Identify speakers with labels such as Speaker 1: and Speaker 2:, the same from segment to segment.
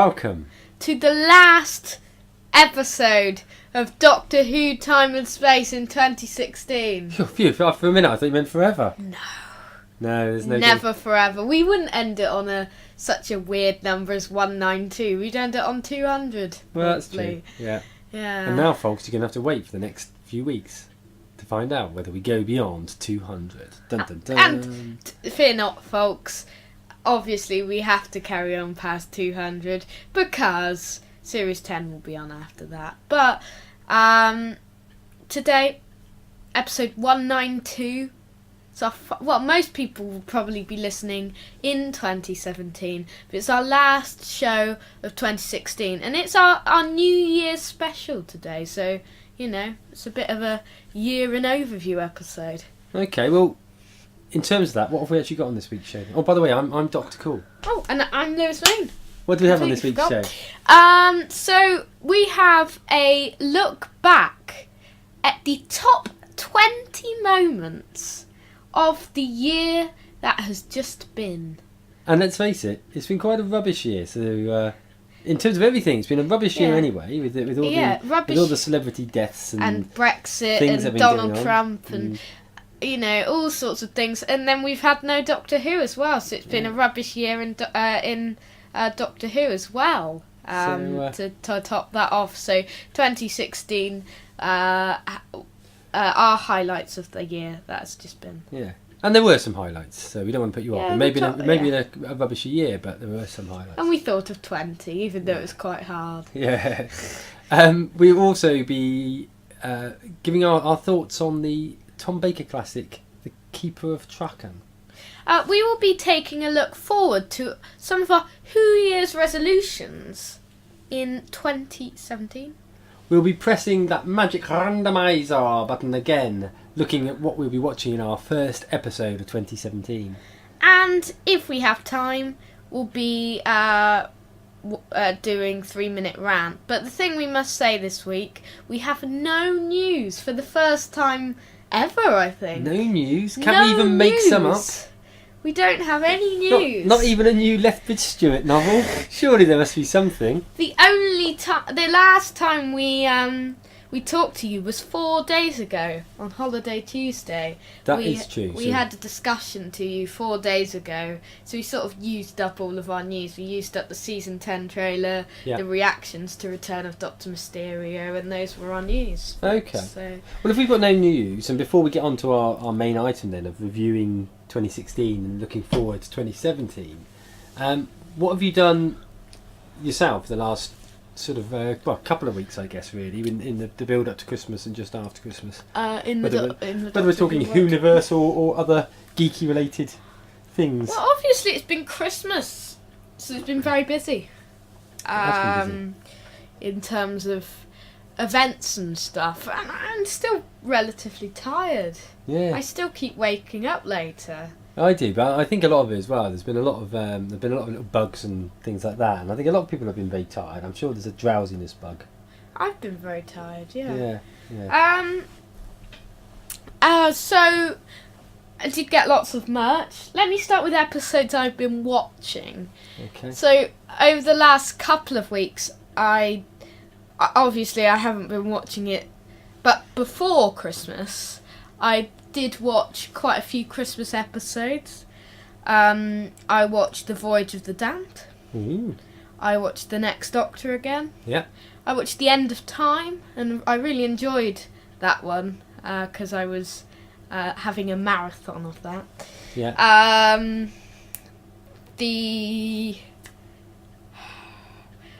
Speaker 1: welcome
Speaker 2: to the last episode of Doctor Who Time and Space in 2016.
Speaker 1: Phew, for a minute I thought you meant forever.
Speaker 2: No,
Speaker 1: there's no
Speaker 2: never forever. We wouldn't end it on such a weird number as 192. We'd end it on 200.
Speaker 1: Well, that's true. Yeah. And now, folks, you're going to have to wait for the next few weeks to find out whether we go beyond 200. Dun, dun, dun.
Speaker 2: And fear not, folks. Obviously, we have to carry on past 200 because Series 10 will be on after that. But today, episode 192. So, most people will probably be listening in 2017, but it's our last show of 2016, and it's our New Year's special today. So, it's a bit of a year in overview episode. Okay,
Speaker 1: well, in terms of that, what have we actually got on this week's show? Oh, by the way, I'm Dr. Cool.
Speaker 2: Oh, and I'm Lewis Lane.
Speaker 1: What do we have on this week's show?
Speaker 2: So we have a look back at the top 20 moments of the year that has just been.
Speaker 1: And let's face it, it's been quite a rubbish year. So in terms of everything, it's been a rubbish year anyway, with all the celebrity deaths and
Speaker 2: Brexit and Donald Trump and all sorts of things. And then we've had no Doctor Who as well, so it's been a rubbish year in Doctor Who as well. To top that off, so 2016 are highlights of the year that's just been.
Speaker 1: Yeah, and there were some highlights, so we don't want to put you off. Maybe a rubbish year, but there were some highlights.
Speaker 2: And we thought of 20, even though it was quite hard.
Speaker 1: Yeah. We'll also be giving our thoughts on the Tom Baker classic, The Keeper of Traken.
Speaker 2: We will be taking a look forward to some of our Who Year's resolutions in 2017.
Speaker 1: We'll be pressing that magic randomizer button again, looking at what we'll be watching in our first episode of 2017.
Speaker 2: And if we have time, we'll be doing 3-minute rant. But the thing we must say this week, we have no news for the first time ever, I think.
Speaker 1: No news? Can't we even make some up?
Speaker 2: We don't have any news.
Speaker 1: Not even a new Lethbridge Stewart novel. Surely there must be something.
Speaker 2: The last time we talked to you was 4 days ago on Holiday Tuesday.
Speaker 1: That is true.
Speaker 2: We had a discussion to you 4 days ago, so we sort of used up all of our news. We used up the season 10 trailer, the reactions to Return of Dr. Mysterio, and those were our news.
Speaker 1: Okay.
Speaker 2: So,
Speaker 1: well, if we've got no news, and before we get on to our main item then of reviewing 2016 and looking forward to 2017, what have you done yourself the last sort of couple of weeks, I guess, really, in the build up to Christmas and just after Christmas?
Speaker 2: Whether
Speaker 1: we're talking Who-niverse or other geeky related things.
Speaker 2: Well, obviously it's been Christmas, so it's been very busy. In terms of events and stuff, and I'm still relatively tired.
Speaker 1: Yeah.
Speaker 2: I still keep waking up later.
Speaker 1: I do, but I think a lot of it as well. There's been a lot of little bugs and things like that, and I think a lot of people have been very tired. I'm sure there's a drowsiness bug.
Speaker 2: I've been very tired.
Speaker 1: Yeah.
Speaker 2: So I did get lots of merch. Let me start with episodes I've been watching.
Speaker 1: Okay.
Speaker 2: So over the last couple of weeks, I haven't been watching it, but before Christmas, I did watch quite a few Christmas episodes. I watched The Voyage of the Damned.
Speaker 1: Ooh.
Speaker 2: I watched The Next Doctor again.
Speaker 1: Yeah.
Speaker 2: I watched The End of Time, and I really enjoyed that one because I was having a marathon of that.
Speaker 1: Yeah.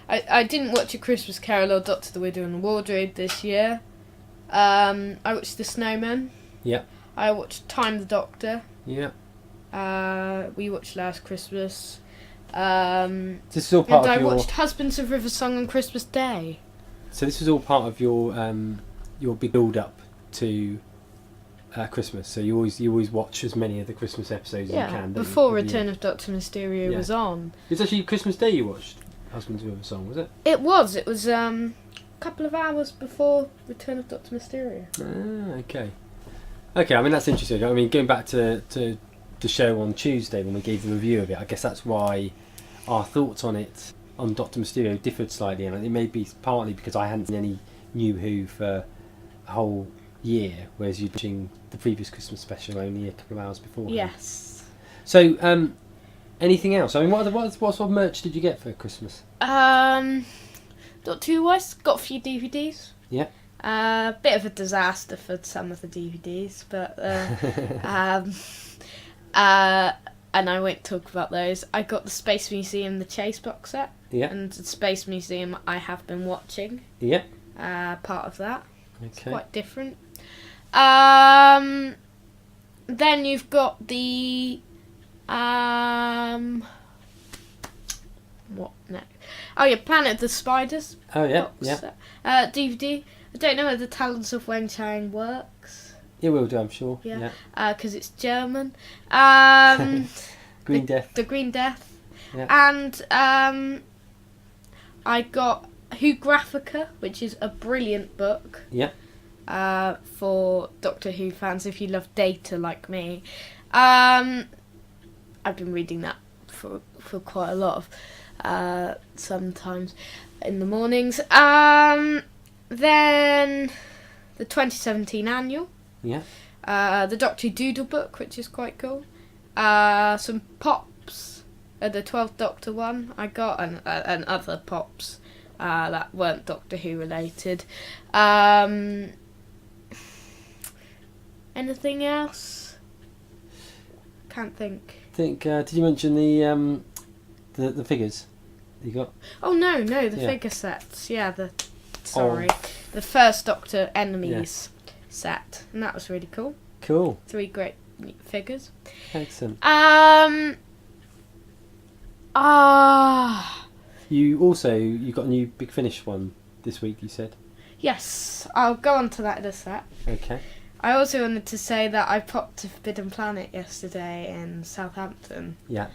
Speaker 2: I didn't watch A Christmas Carol or Doctor the Widow and the Wardrobe this year. I watched The Snowman.
Speaker 1: Yeah.
Speaker 2: I watched Time the Doctor.
Speaker 1: Yeah.
Speaker 2: We watched Last Christmas.
Speaker 1: This is all part of your...
Speaker 2: I watched Husbands of River Song on Christmas Day.
Speaker 1: So this was all part of your big build up to Christmas. So you always watch as many of the Christmas episodes as you can.
Speaker 2: Before Return of Dr. Mysterio was on.
Speaker 1: It's actually Christmas Day you watched Husbands of River Song, was it?
Speaker 2: It was. It was a couple of hours before Return of Dr. Mysterio.
Speaker 1: Ah, okay. Okay, I mean that's interesting. I mean going back to the show on Tuesday when we gave the review of it, I guess that's why our thoughts on it on Doctor Mysterio differed slightly, and it may be partly because I hadn't seen any New Who for a whole year, whereas you're watching the previous Christmas special only a couple of hours before.
Speaker 2: Yes.
Speaker 1: So, anything else? I mean, what sort of merch did you get for Christmas?
Speaker 2: Doctor Who wise, got a few DVDs.
Speaker 1: Yeah.
Speaker 2: Bit of a disaster for some of the DVDs, but and I won't talk about those. I got the Space Museum, the Chase box set.
Speaker 1: Yeah.
Speaker 2: And the Space Museum I have been watching.
Speaker 1: Yeah.
Speaker 2: Part of that.
Speaker 1: Okay.
Speaker 2: It's quite different. Then you've got the what next? Oh yeah, Planet of the Spiders.
Speaker 1: Oh yeah,
Speaker 2: box
Speaker 1: yeah.
Speaker 2: set. DVD. I don't know whether the Talents of Wen Chang works.
Speaker 1: It will do, I'm sure.
Speaker 2: Yeah.
Speaker 1: Yeah.
Speaker 2: Because it's German.
Speaker 1: Green Death.
Speaker 2: The Green Death.
Speaker 1: Yeah.
Speaker 2: And I got Who Graphica, which is a brilliant book.
Speaker 1: Yeah.
Speaker 2: For Doctor Who fans, if you love Data like me. I've been reading that for quite a lot of sometimes in the mornings. Then the 2017 annual.
Speaker 1: Yeah.
Speaker 2: The Doctor Who Doodle book, which is quite cool. Some pops. The 12th Doctor one I got, and other pops that weren't Doctor Who related. Anything else? Can't think.
Speaker 1: Did you mention the figures you got?
Speaker 2: Oh no, the figure sets. Yeah, the first Doctor Enemies set, and that was really cool.
Speaker 1: Cool.
Speaker 2: 3 great figures.
Speaker 1: Excellent. You got a new Big Finish one this week, you said?
Speaker 2: Yes, I'll go on to that in a sec.
Speaker 1: Okay.
Speaker 2: I also wanted to say that I popped to Forbidden Planet yesterday in Southampton.
Speaker 1: Yeah.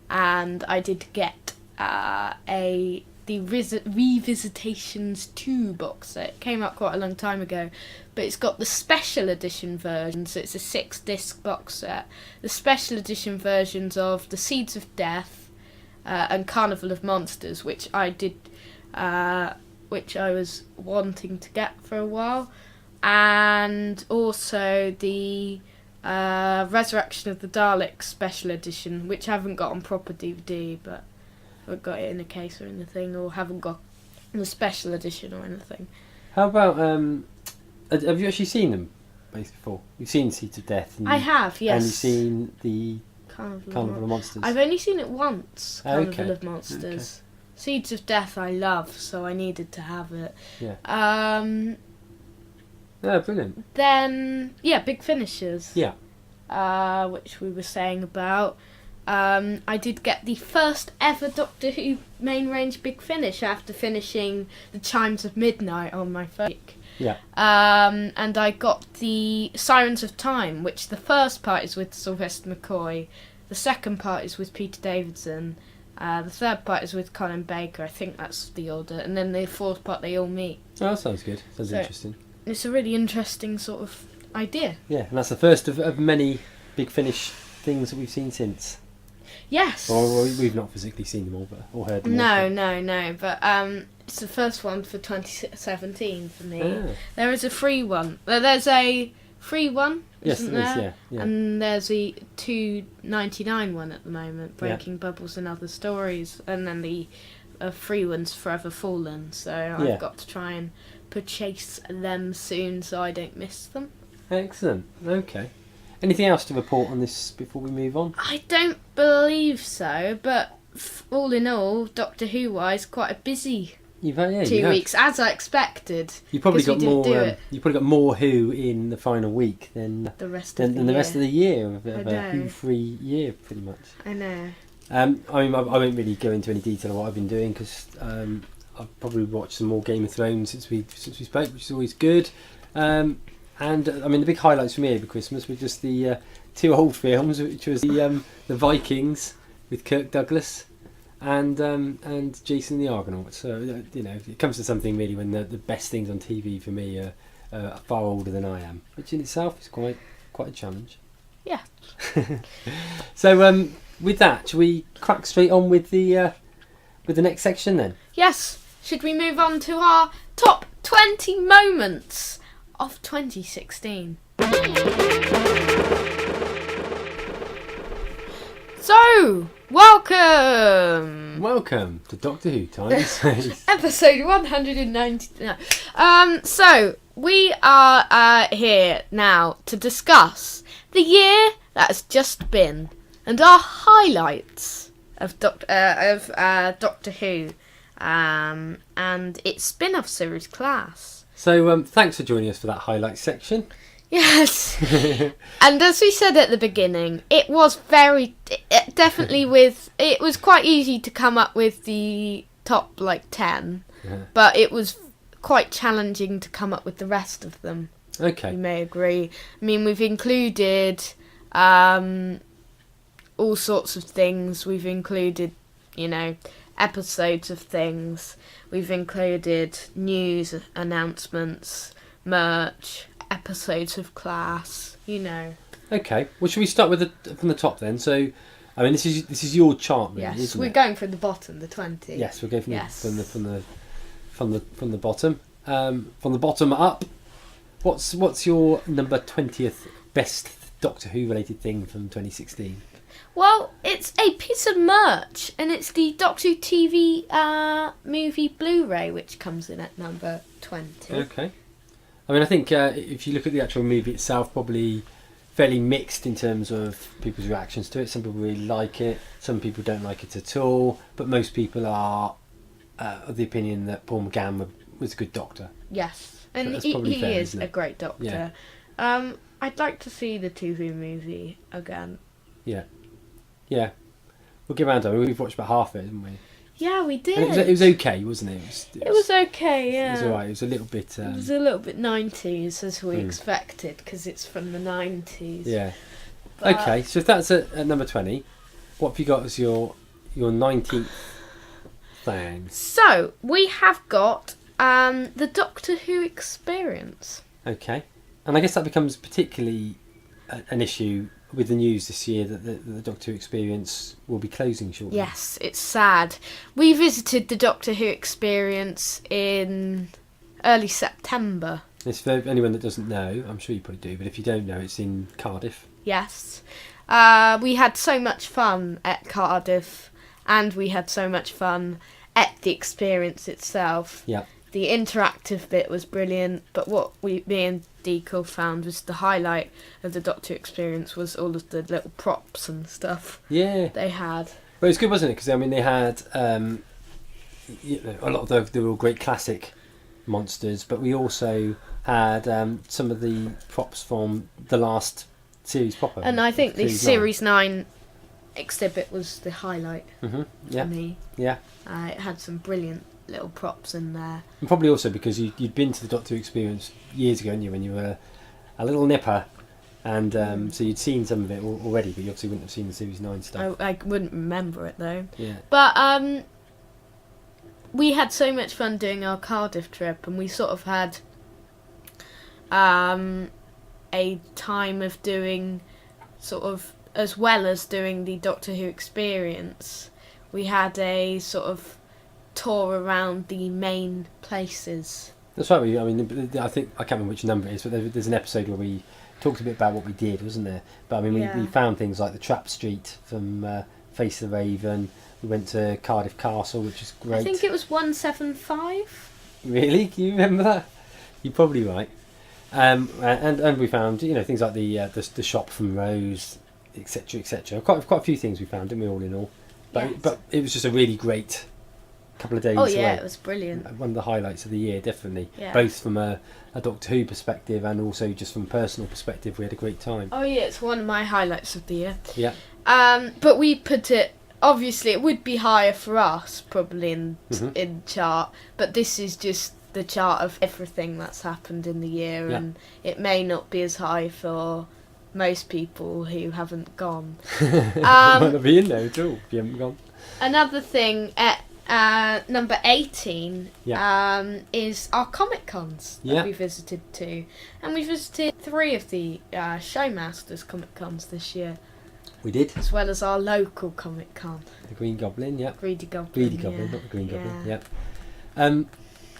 Speaker 2: And I did get the Revisitations 2 box set. It came out quite a long time ago, but it's got the special edition version, so it's a 6-disc box set. The special edition versions of The Seeds of Death and Carnival of Monsters, which I was wanting to get for a while, and also the Resurrection of the Daleks special edition, which I haven't got on proper DVD, but I've got it in a case or anything, or haven't got the special edition or anything.
Speaker 1: How about have you actually seen them before? You've seen Seeds of Death.
Speaker 2: I have, yes.
Speaker 1: And you've seen the
Speaker 2: Carnival
Speaker 1: of Monsters.
Speaker 2: I've only seen it once. Carnival of
Speaker 1: Okay.
Speaker 2: Monsters. Seeds of Death I love, so I needed to have it.
Speaker 1: Yeah.
Speaker 2: Oh,
Speaker 1: brilliant.
Speaker 2: Then Big Finishes.
Speaker 1: Yeah.
Speaker 2: Which we were saying about. I did get the first ever Doctor Who main range Big Finish after finishing The Chimes of Midnight on my first week.
Speaker 1: Yeah.
Speaker 2: And I got the Sirens of Time, which the first part is with Sylvester McCoy, the second part is with Peter Davidson, the third part is with Colin Baker. I think that's the order, and then the fourth part they all meet.
Speaker 1: Oh, that sounds good. Sounds interesting.
Speaker 2: It's a really interesting sort of idea.
Speaker 1: Yeah, and that's the first of many Big Finish things that we've seen since.
Speaker 2: Yes.
Speaker 1: Or we've not physically seen them all, or heard them all.
Speaker 2: No. But it's the first one for 2017 for me.
Speaker 1: Ah.
Speaker 2: There is a free one. There's a free one,
Speaker 1: Yes,
Speaker 2: isn't
Speaker 1: there is,
Speaker 2: there?
Speaker 1: yeah.
Speaker 2: And there's a $2.99 one at the moment, Breaking Bubbles and Other Stories, and then the free one's Forever Fallen. So I've got to try and purchase them soon so I don't miss them.
Speaker 1: Excellent. Okay. Anything else to report on this before we move on?
Speaker 2: I don't believe so, but all in all, Doctor Who-wise, quite a busy 2 weeks, as I expected.
Speaker 1: You probably got more.
Speaker 2: You
Speaker 1: probably got more Who in the final week than
Speaker 2: the rest
Speaker 1: of the year. Of a Who-free year, pretty much.
Speaker 2: I know.
Speaker 1: I won't really go into any detail of what I've been doing because I've probably watched some more Game of Thrones since we spoke, which is always good. And the big highlights for me over Christmas were just the 2 old films, which was the Vikings with Kirk Douglas and Jason the Argonaut. So it comes to something really when the best things on TV for me are far older than I am, which in itself is quite a challenge.
Speaker 2: Yeah.
Speaker 1: So with that, shall we crack straight on with the with the next section then?
Speaker 2: Yes. Should we move on to our top 20 moments of 2016? So, welcome!
Speaker 1: Welcome to Doctor Who Time Space.
Speaker 2: Episode 190. No. So, we are here now to discuss the year that has just been and our highlights of Doctor Who and its spin-off series Class.
Speaker 1: So, thanks for joining us for that highlight section.
Speaker 2: Yes. And as we said at the beginning, it was it was quite easy to come up with the top 10, but it was quite challenging to come up with the rest of them.
Speaker 1: Okay.
Speaker 2: You may agree. I mean, we've included all sorts of things. We've included, episodes of things. We've included news announcements, merch, episodes of Class,
Speaker 1: Okay. Well, should we start from the top then? So, I mean, this is your chart, really,
Speaker 2: Yes,
Speaker 1: isn't
Speaker 2: we're
Speaker 1: it?
Speaker 2: going from the bottom, the 20.
Speaker 1: Yes, we're going from
Speaker 2: Yes.
Speaker 1: from the bottom. From the bottom up. What's your number 20th best Doctor Who related thing from 2016?
Speaker 2: Well, it's a piece of merch, and it's the Doctor Who TV movie Blu-ray, which comes in at number 20.
Speaker 1: Okay. I mean, I think if you look at the actual movie itself, probably fairly mixed in terms of people's reactions to it. Some people really like it, some people don't like it at all, but most people are of the opinion that Paul McGann was a good Doctor.
Speaker 2: Yes,
Speaker 1: So
Speaker 2: and
Speaker 1: that's
Speaker 2: he
Speaker 1: probably fair,
Speaker 2: is
Speaker 1: isn't
Speaker 2: a
Speaker 1: it?
Speaker 2: great Doctor.
Speaker 1: Yeah.
Speaker 2: I'd like to see the TV movie again.
Speaker 1: Yeah. We'll give around. We've watched about half of it, haven't we?
Speaker 2: Yeah, we did.
Speaker 1: And it was okay, wasn't it?
Speaker 2: It was okay, yeah.
Speaker 1: It was alright. It was a little bit.
Speaker 2: It was a little bit 90s, as we
Speaker 1: Mm.
Speaker 2: expected, because it's from the 90s.
Speaker 1: Yeah.
Speaker 2: But
Speaker 1: Okay, so if that's at number 20, what have you got as your 19th thing?
Speaker 2: So, we have got the Doctor Who experience.
Speaker 1: Okay. And I guess that becomes particularly an issue with the news this year that the Doctor Who experience will be closing shortly.
Speaker 2: Yes, it's sad. We visited the Doctor Who experience in early September.
Speaker 1: It's for anyone that doesn't know, I'm sure you probably do, but if you don't know, it's in Cardiff.
Speaker 2: Yes. We had so much fun at Cardiff, and we had so much fun at the experience itself.
Speaker 1: Yeah.
Speaker 2: The interactive bit was brilliant, but what me and Deco found was the highlight of the Doctor experience was all of the little props and stuff
Speaker 1: Yeah.
Speaker 2: they had.
Speaker 1: But it's good, wasn't it? Because I mean, they had a lot of the real great classic monsters, but we also had some of the props from the last series proper.
Speaker 2: And I think the
Speaker 1: Series 9.
Speaker 2: Series 9 exhibit was the highlight
Speaker 1: Yeah.
Speaker 2: for me.
Speaker 1: Yeah.
Speaker 2: It had some brilliant little props in there.
Speaker 1: And probably also because you'd been to the Doctor Who experience years ago, hadn't you, when you were a little nipper, and so you'd seen some of it already, but you obviously wouldn't have seen the Series 9 stuff.
Speaker 2: I wouldn't remember it though.
Speaker 1: Yeah.
Speaker 2: But we had so much fun doing our Cardiff trip, and we sort of had a time of doing sort of, as well as doing the Doctor Who experience, we had a sort of tour around the main places.
Speaker 1: That's right. I think I can't remember which number it is, but there's an episode where we talked a bit about what we did, wasn't there? But I mean,
Speaker 2: Yeah.
Speaker 1: we found things like the Trap Street from Face of the Raven. We went to Cardiff Castle, which is great.
Speaker 2: I think it was 175.
Speaker 1: Really? Can you remember that? You're probably right. And we found things like the shop from Rose, etc. etc. Quite a few things we found, didn't we, all in all? But
Speaker 2: Yes.
Speaker 1: but it was just a really great couple of days.
Speaker 2: Oh yeah,
Speaker 1: away.
Speaker 2: it was brilliant.
Speaker 1: One of the highlights of the year, definitely.
Speaker 2: Yeah.
Speaker 1: Both from a Doctor Who perspective and also just from a personal perspective, we had a great time.
Speaker 2: Oh yeah, it's one of my highlights of the year.
Speaker 1: Yeah.
Speaker 2: But we put it, obviously it would be higher for us probably in chart, but this is just the chart of everything that's happened in the year,
Speaker 1: Yeah.
Speaker 2: and it may not be as high for most people who haven't gone.
Speaker 1: Might not be in there at all if you haven't gone.
Speaker 2: Another thing at number 18 is our Comic Cons that we visited too, and we visited 3 of the Showmasters Comic Cons this year.
Speaker 1: We did.
Speaker 2: as well as our local Comic Con.
Speaker 1: The Green Goblin, yeah.
Speaker 2: Greedy Goblin.
Speaker 1: Greedy Goblin, not the Green Goblin, yeah.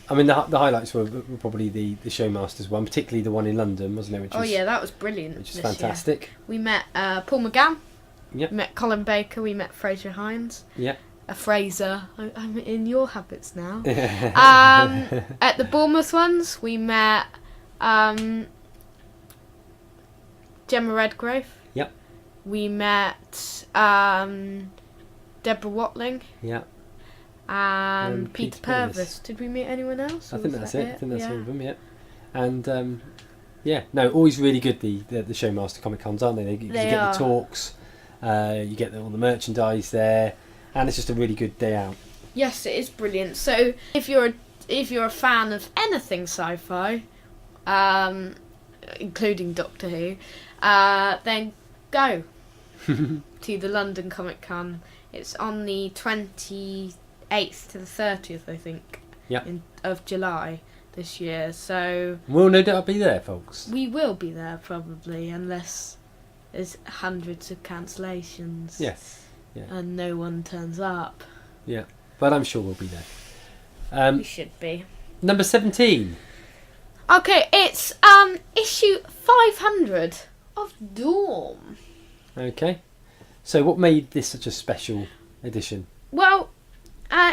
Speaker 1: I mean, the highlights were probably the Showmasters one, particularly the one in London, wasn't it? Which
Speaker 2: That was brilliant.
Speaker 1: Which is fantastic.
Speaker 2: Year. We met Paul McGann.
Speaker 1: Yep.
Speaker 2: We met Colin Baker. We met Fraser Hines.
Speaker 1: Yeah.
Speaker 2: Fraser. I'm in your habits now. At the Bournemouth ones, we met Gemma Redgrave.
Speaker 1: Yep.
Speaker 2: We met Deborah Watling.
Speaker 1: Yeah.
Speaker 2: And Peter Purvis. Did we meet anyone else?
Speaker 1: I think that's it. I think that's all of them, yeah. And always really good, the Showmaster Comic Cons, aren't they? You get the talks, you get all the merchandise there, and it's just a really good day out.
Speaker 2: Yes, it is brilliant. So if you're a fan of anything sci-fi, including Doctor Who, then go to the London Comic Con. It's on the 28th to the 30th, I think, of July this year. So
Speaker 1: we'll no doubt be there, folks.
Speaker 2: We will be there probably, unless there's hundreds of cancellations.
Speaker 1: Yes. Yeah.
Speaker 2: And no one turns up.
Speaker 1: Yeah, but I'm sure we'll be there.
Speaker 2: We should be.
Speaker 1: Number 17.
Speaker 2: Okay, it's issue 500 of Dawn.
Speaker 1: Okay. So what made this such a special edition?
Speaker 2: Well,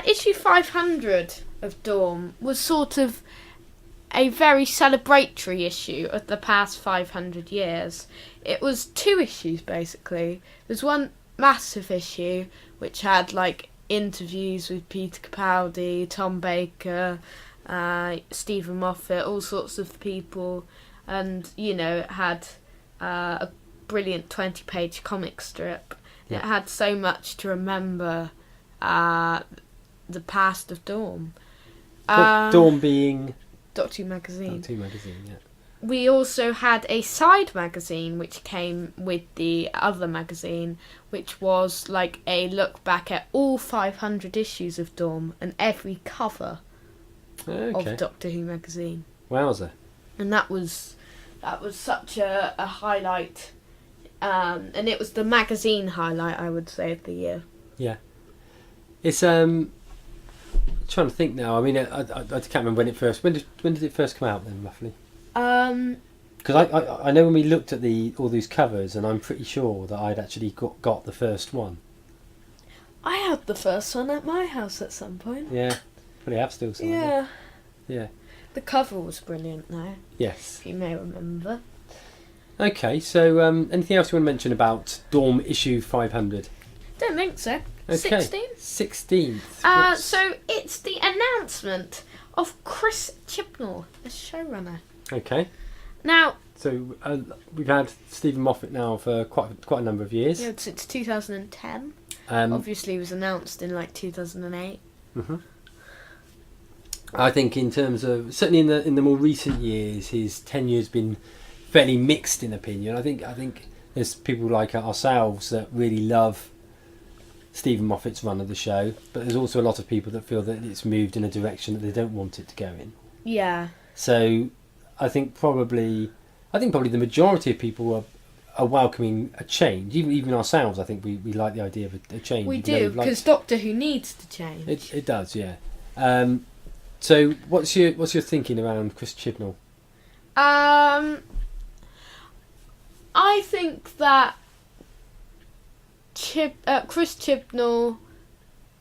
Speaker 2: issue 500 of Dawn was sort of a very celebratory issue of the past 500 years. It was 2 issues, basically. There's one massive issue, which had, interviews with Peter Capaldi, Tom Baker, Stephen Moffat, all sorts of people, and, it had a brilliant 20-page comic strip. Yeah. It had so much to remember the past of Dawn.
Speaker 1: Dawn being
Speaker 2: Doctor Who magazine.
Speaker 1: Doctor Who magazine, yeah.
Speaker 2: We also had a side magazine which came with the other magazine, which was like a look back at all 500 issues of Dawn and every cover of Doctor Who magazine.
Speaker 1: Wowzer! And
Speaker 2: that was such a highlight. And it was the magazine highlight, I would say, of the year.
Speaker 1: Yeah. It's trying to think now. I mean, I can't remember when it first. When did it first come out then, roughly? Because I know when we looked at all these covers, and I'm pretty sure that I'd actually got the first one.
Speaker 2: I had the first one at my house at some point.
Speaker 1: Yeah, probably have still.
Speaker 2: Yeah.
Speaker 1: Yeah.
Speaker 2: The cover was brilliant, though.
Speaker 1: Yes.
Speaker 2: If you may remember.
Speaker 1: Okay, so anything else you want to mention about Dawn issue 500?
Speaker 2: Don't think so.
Speaker 1: Okay. 16th.
Speaker 2: So it's the announcement of Chris Chibnall as showrunner.
Speaker 1: Okay.
Speaker 2: Now.
Speaker 1: So we've had Stephen Moffat now for quite a number of years.
Speaker 2: Yeah, since 2010. Obviously, it was announced in 2008.
Speaker 1: Mm-hmm. I think in terms of certainly in the more recent years, his tenure's been fairly mixed in opinion. I think there's people like ourselves that really love Stephen Moffat's run of the show, but there's also a lot of people that feel that it's moved in a direction that they don't want it to go in.
Speaker 2: Yeah.
Speaker 1: So I think probably the majority of people are welcoming a change. Even ourselves, I think we like the idea of a change.
Speaker 2: We do, because Doctor Who needs to change.
Speaker 1: It does, yeah. So what's your thinking around Chris Chibnall?
Speaker 2: I think that Chris Chibnall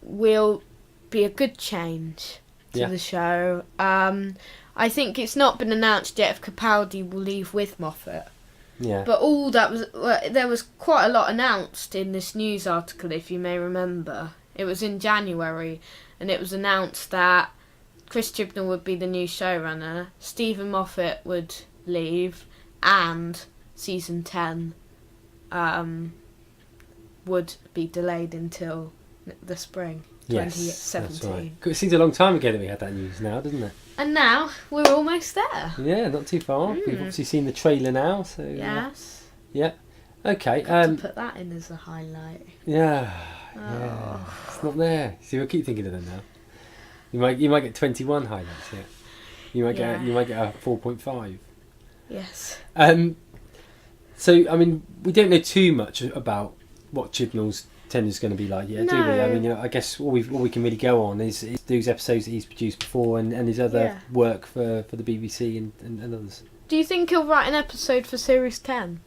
Speaker 2: will be a good change to the show. I think it's not been announced yet if Capaldi will leave with Moffat.
Speaker 1: Yeah.
Speaker 2: But there was quite a lot announced in this news article, if you may remember. It was in January, and it was announced that Chris Chibnall would be the new showrunner, Stephen Moffat would leave, and season 10 would be delayed until the spring 2017.
Speaker 1: That's right. It seems a long time ago that we had that news now, doesn't it?
Speaker 2: And now we're almost there.
Speaker 1: Yeah, not too far. We've obviously seen the trailer now, so
Speaker 2: yes.
Speaker 1: Yeah. Okay.
Speaker 2: To put that in as a highlight.
Speaker 1: Yeah. Oh. Yeah. It's not there. See, we'll keep thinking of them now. You might get 21 highlights. Yeah. You might get a 4.5.
Speaker 2: Yes.
Speaker 1: So I mean, we don't know too much about what Chibnall's tender's going to be like yet, do we?
Speaker 2: No.
Speaker 1: I mean, I guess all we can really go on is those episodes that he's produced before and his other work for the BBC and others.
Speaker 2: Do you think he'll write an episode for Series 10?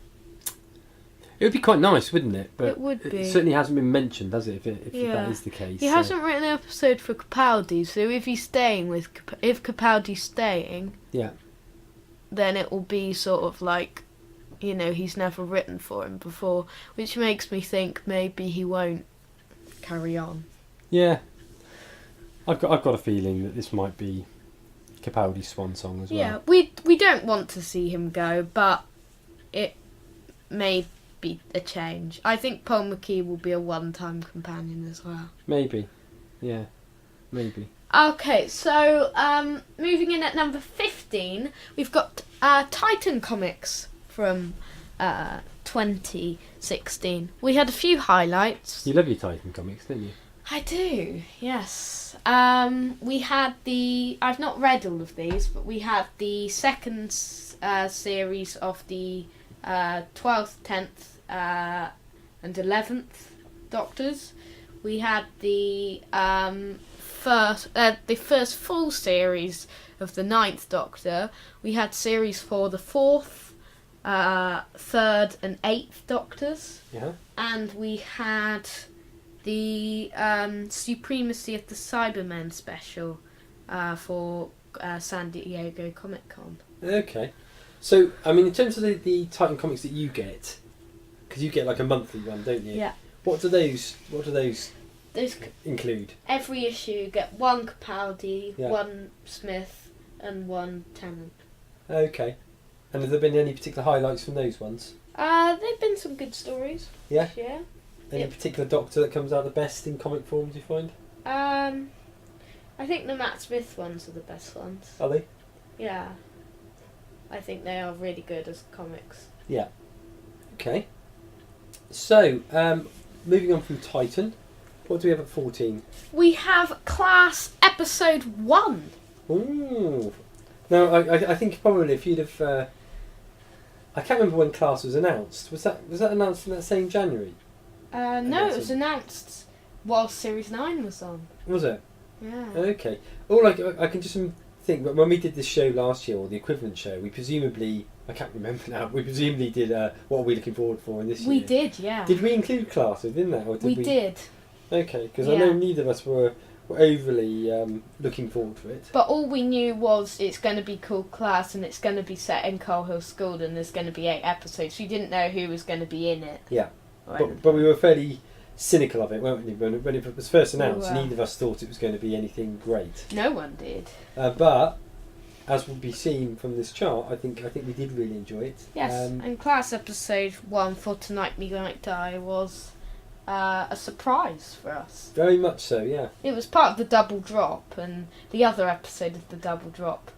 Speaker 1: It would be quite nice, wouldn't it? But
Speaker 2: it would be.
Speaker 1: It certainly hasn't been mentioned, has it? If that is the case,
Speaker 2: he hasn't written an episode for Capaldi. So if Capaldi's staying, then it will be sort of like, he's never written for him before, which makes me think maybe he won't carry on.
Speaker 1: Yeah, I've got a feeling that this might be Capaldi's swan song as well.
Speaker 2: Yeah, we don't want to see him go, but it may be a change. I think Paul McKee will be a one-time companion as well.
Speaker 1: Maybe, yeah, maybe.
Speaker 2: Okay, so moving in at number 15, we've got Titan comics from 2016. We had a few highlights.
Speaker 1: You love your Titan comics, don't you?
Speaker 2: I do, yes. We had I've not read all of these, but we had the second series of the 12th, 10th and 11th Doctors. We had the first full series of the 9th Doctor. We had series for the 4th, 3rd and 8th Doctors.
Speaker 1: Yeah.
Speaker 2: And we had the Supremacy of the Cybermen special for San Diego Comic Con.
Speaker 1: Okay. So, I mean, in terms of the Titan comics that you get, because you get like a monthly one, don't you?
Speaker 2: Yeah.
Speaker 1: What do those
Speaker 2: Those
Speaker 1: include?
Speaker 2: Every issue you get one Capaldi, one Smith, and one Tennant.
Speaker 1: Okay. And have there been any particular highlights from those ones?
Speaker 2: There've been some good stories.
Speaker 1: Yeah.
Speaker 2: Yeah.
Speaker 1: Any particular Doctor that comes out the best in comic form, do you find?
Speaker 2: I think the Matt Smith ones are the best ones.
Speaker 1: Are they?
Speaker 2: Yeah. I think they are really good as comics.
Speaker 1: Yeah. Okay. So, moving on from Titan, what do we have at 14?
Speaker 2: We have Class Episode 1.
Speaker 1: Ooh. Now, I think probably if you'd have... I can't remember when Class was announced. Was that announced in that same January?
Speaker 2: No, it was announced while Series 9 was on.
Speaker 1: Was it?
Speaker 2: Yeah.
Speaker 1: Okay. All I can just think, when we did this show last year, or the equivalent show, we presumably... I can't remember now. We presumably did What Are We Looking Forward For in this year?
Speaker 2: We did, yeah.
Speaker 1: Did we include Class within that? Or did we
Speaker 2: did.
Speaker 1: Okay, because I know neither of us were overly looking forward to it.
Speaker 2: But all we knew was it's going to be called Class and it's going to be set in Coal Hill School and there's going to be 8 episodes. We didn't know who was going to be in it.
Speaker 1: Yeah, but we were fairly cynical of it, weren't we? When it was first announced, neither of us thought it was going to be anything great.
Speaker 2: No one did.
Speaker 1: But as will be seen from this chart, I think we did really enjoy it.
Speaker 2: Yes, and Class Episode 1 for Tonight Me Might Die was a surprise for us.
Speaker 1: Very much so, yeah.
Speaker 2: It was part of the double drop, and the other episode of the double drop,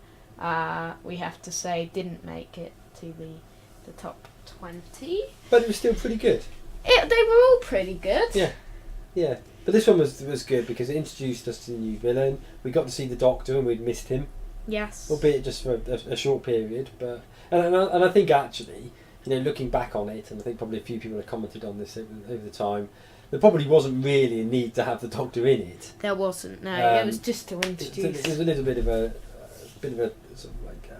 Speaker 2: we have to say, didn't make it to the top 20.
Speaker 1: But it was still pretty good.
Speaker 2: They were all pretty good.
Speaker 1: Yeah, yeah. But this one was good because it introduced us to the new villain. We got to see the Doctor and we'd missed him.
Speaker 2: Yes.
Speaker 1: Albeit just for a short period, but and I think actually, looking back on it, and I think probably a few people have commented on this over the time, there probably wasn't really a need to have the Doctor in it.
Speaker 2: There wasn't. No, it was just to introduce.
Speaker 1: There's a little bit of a sort of like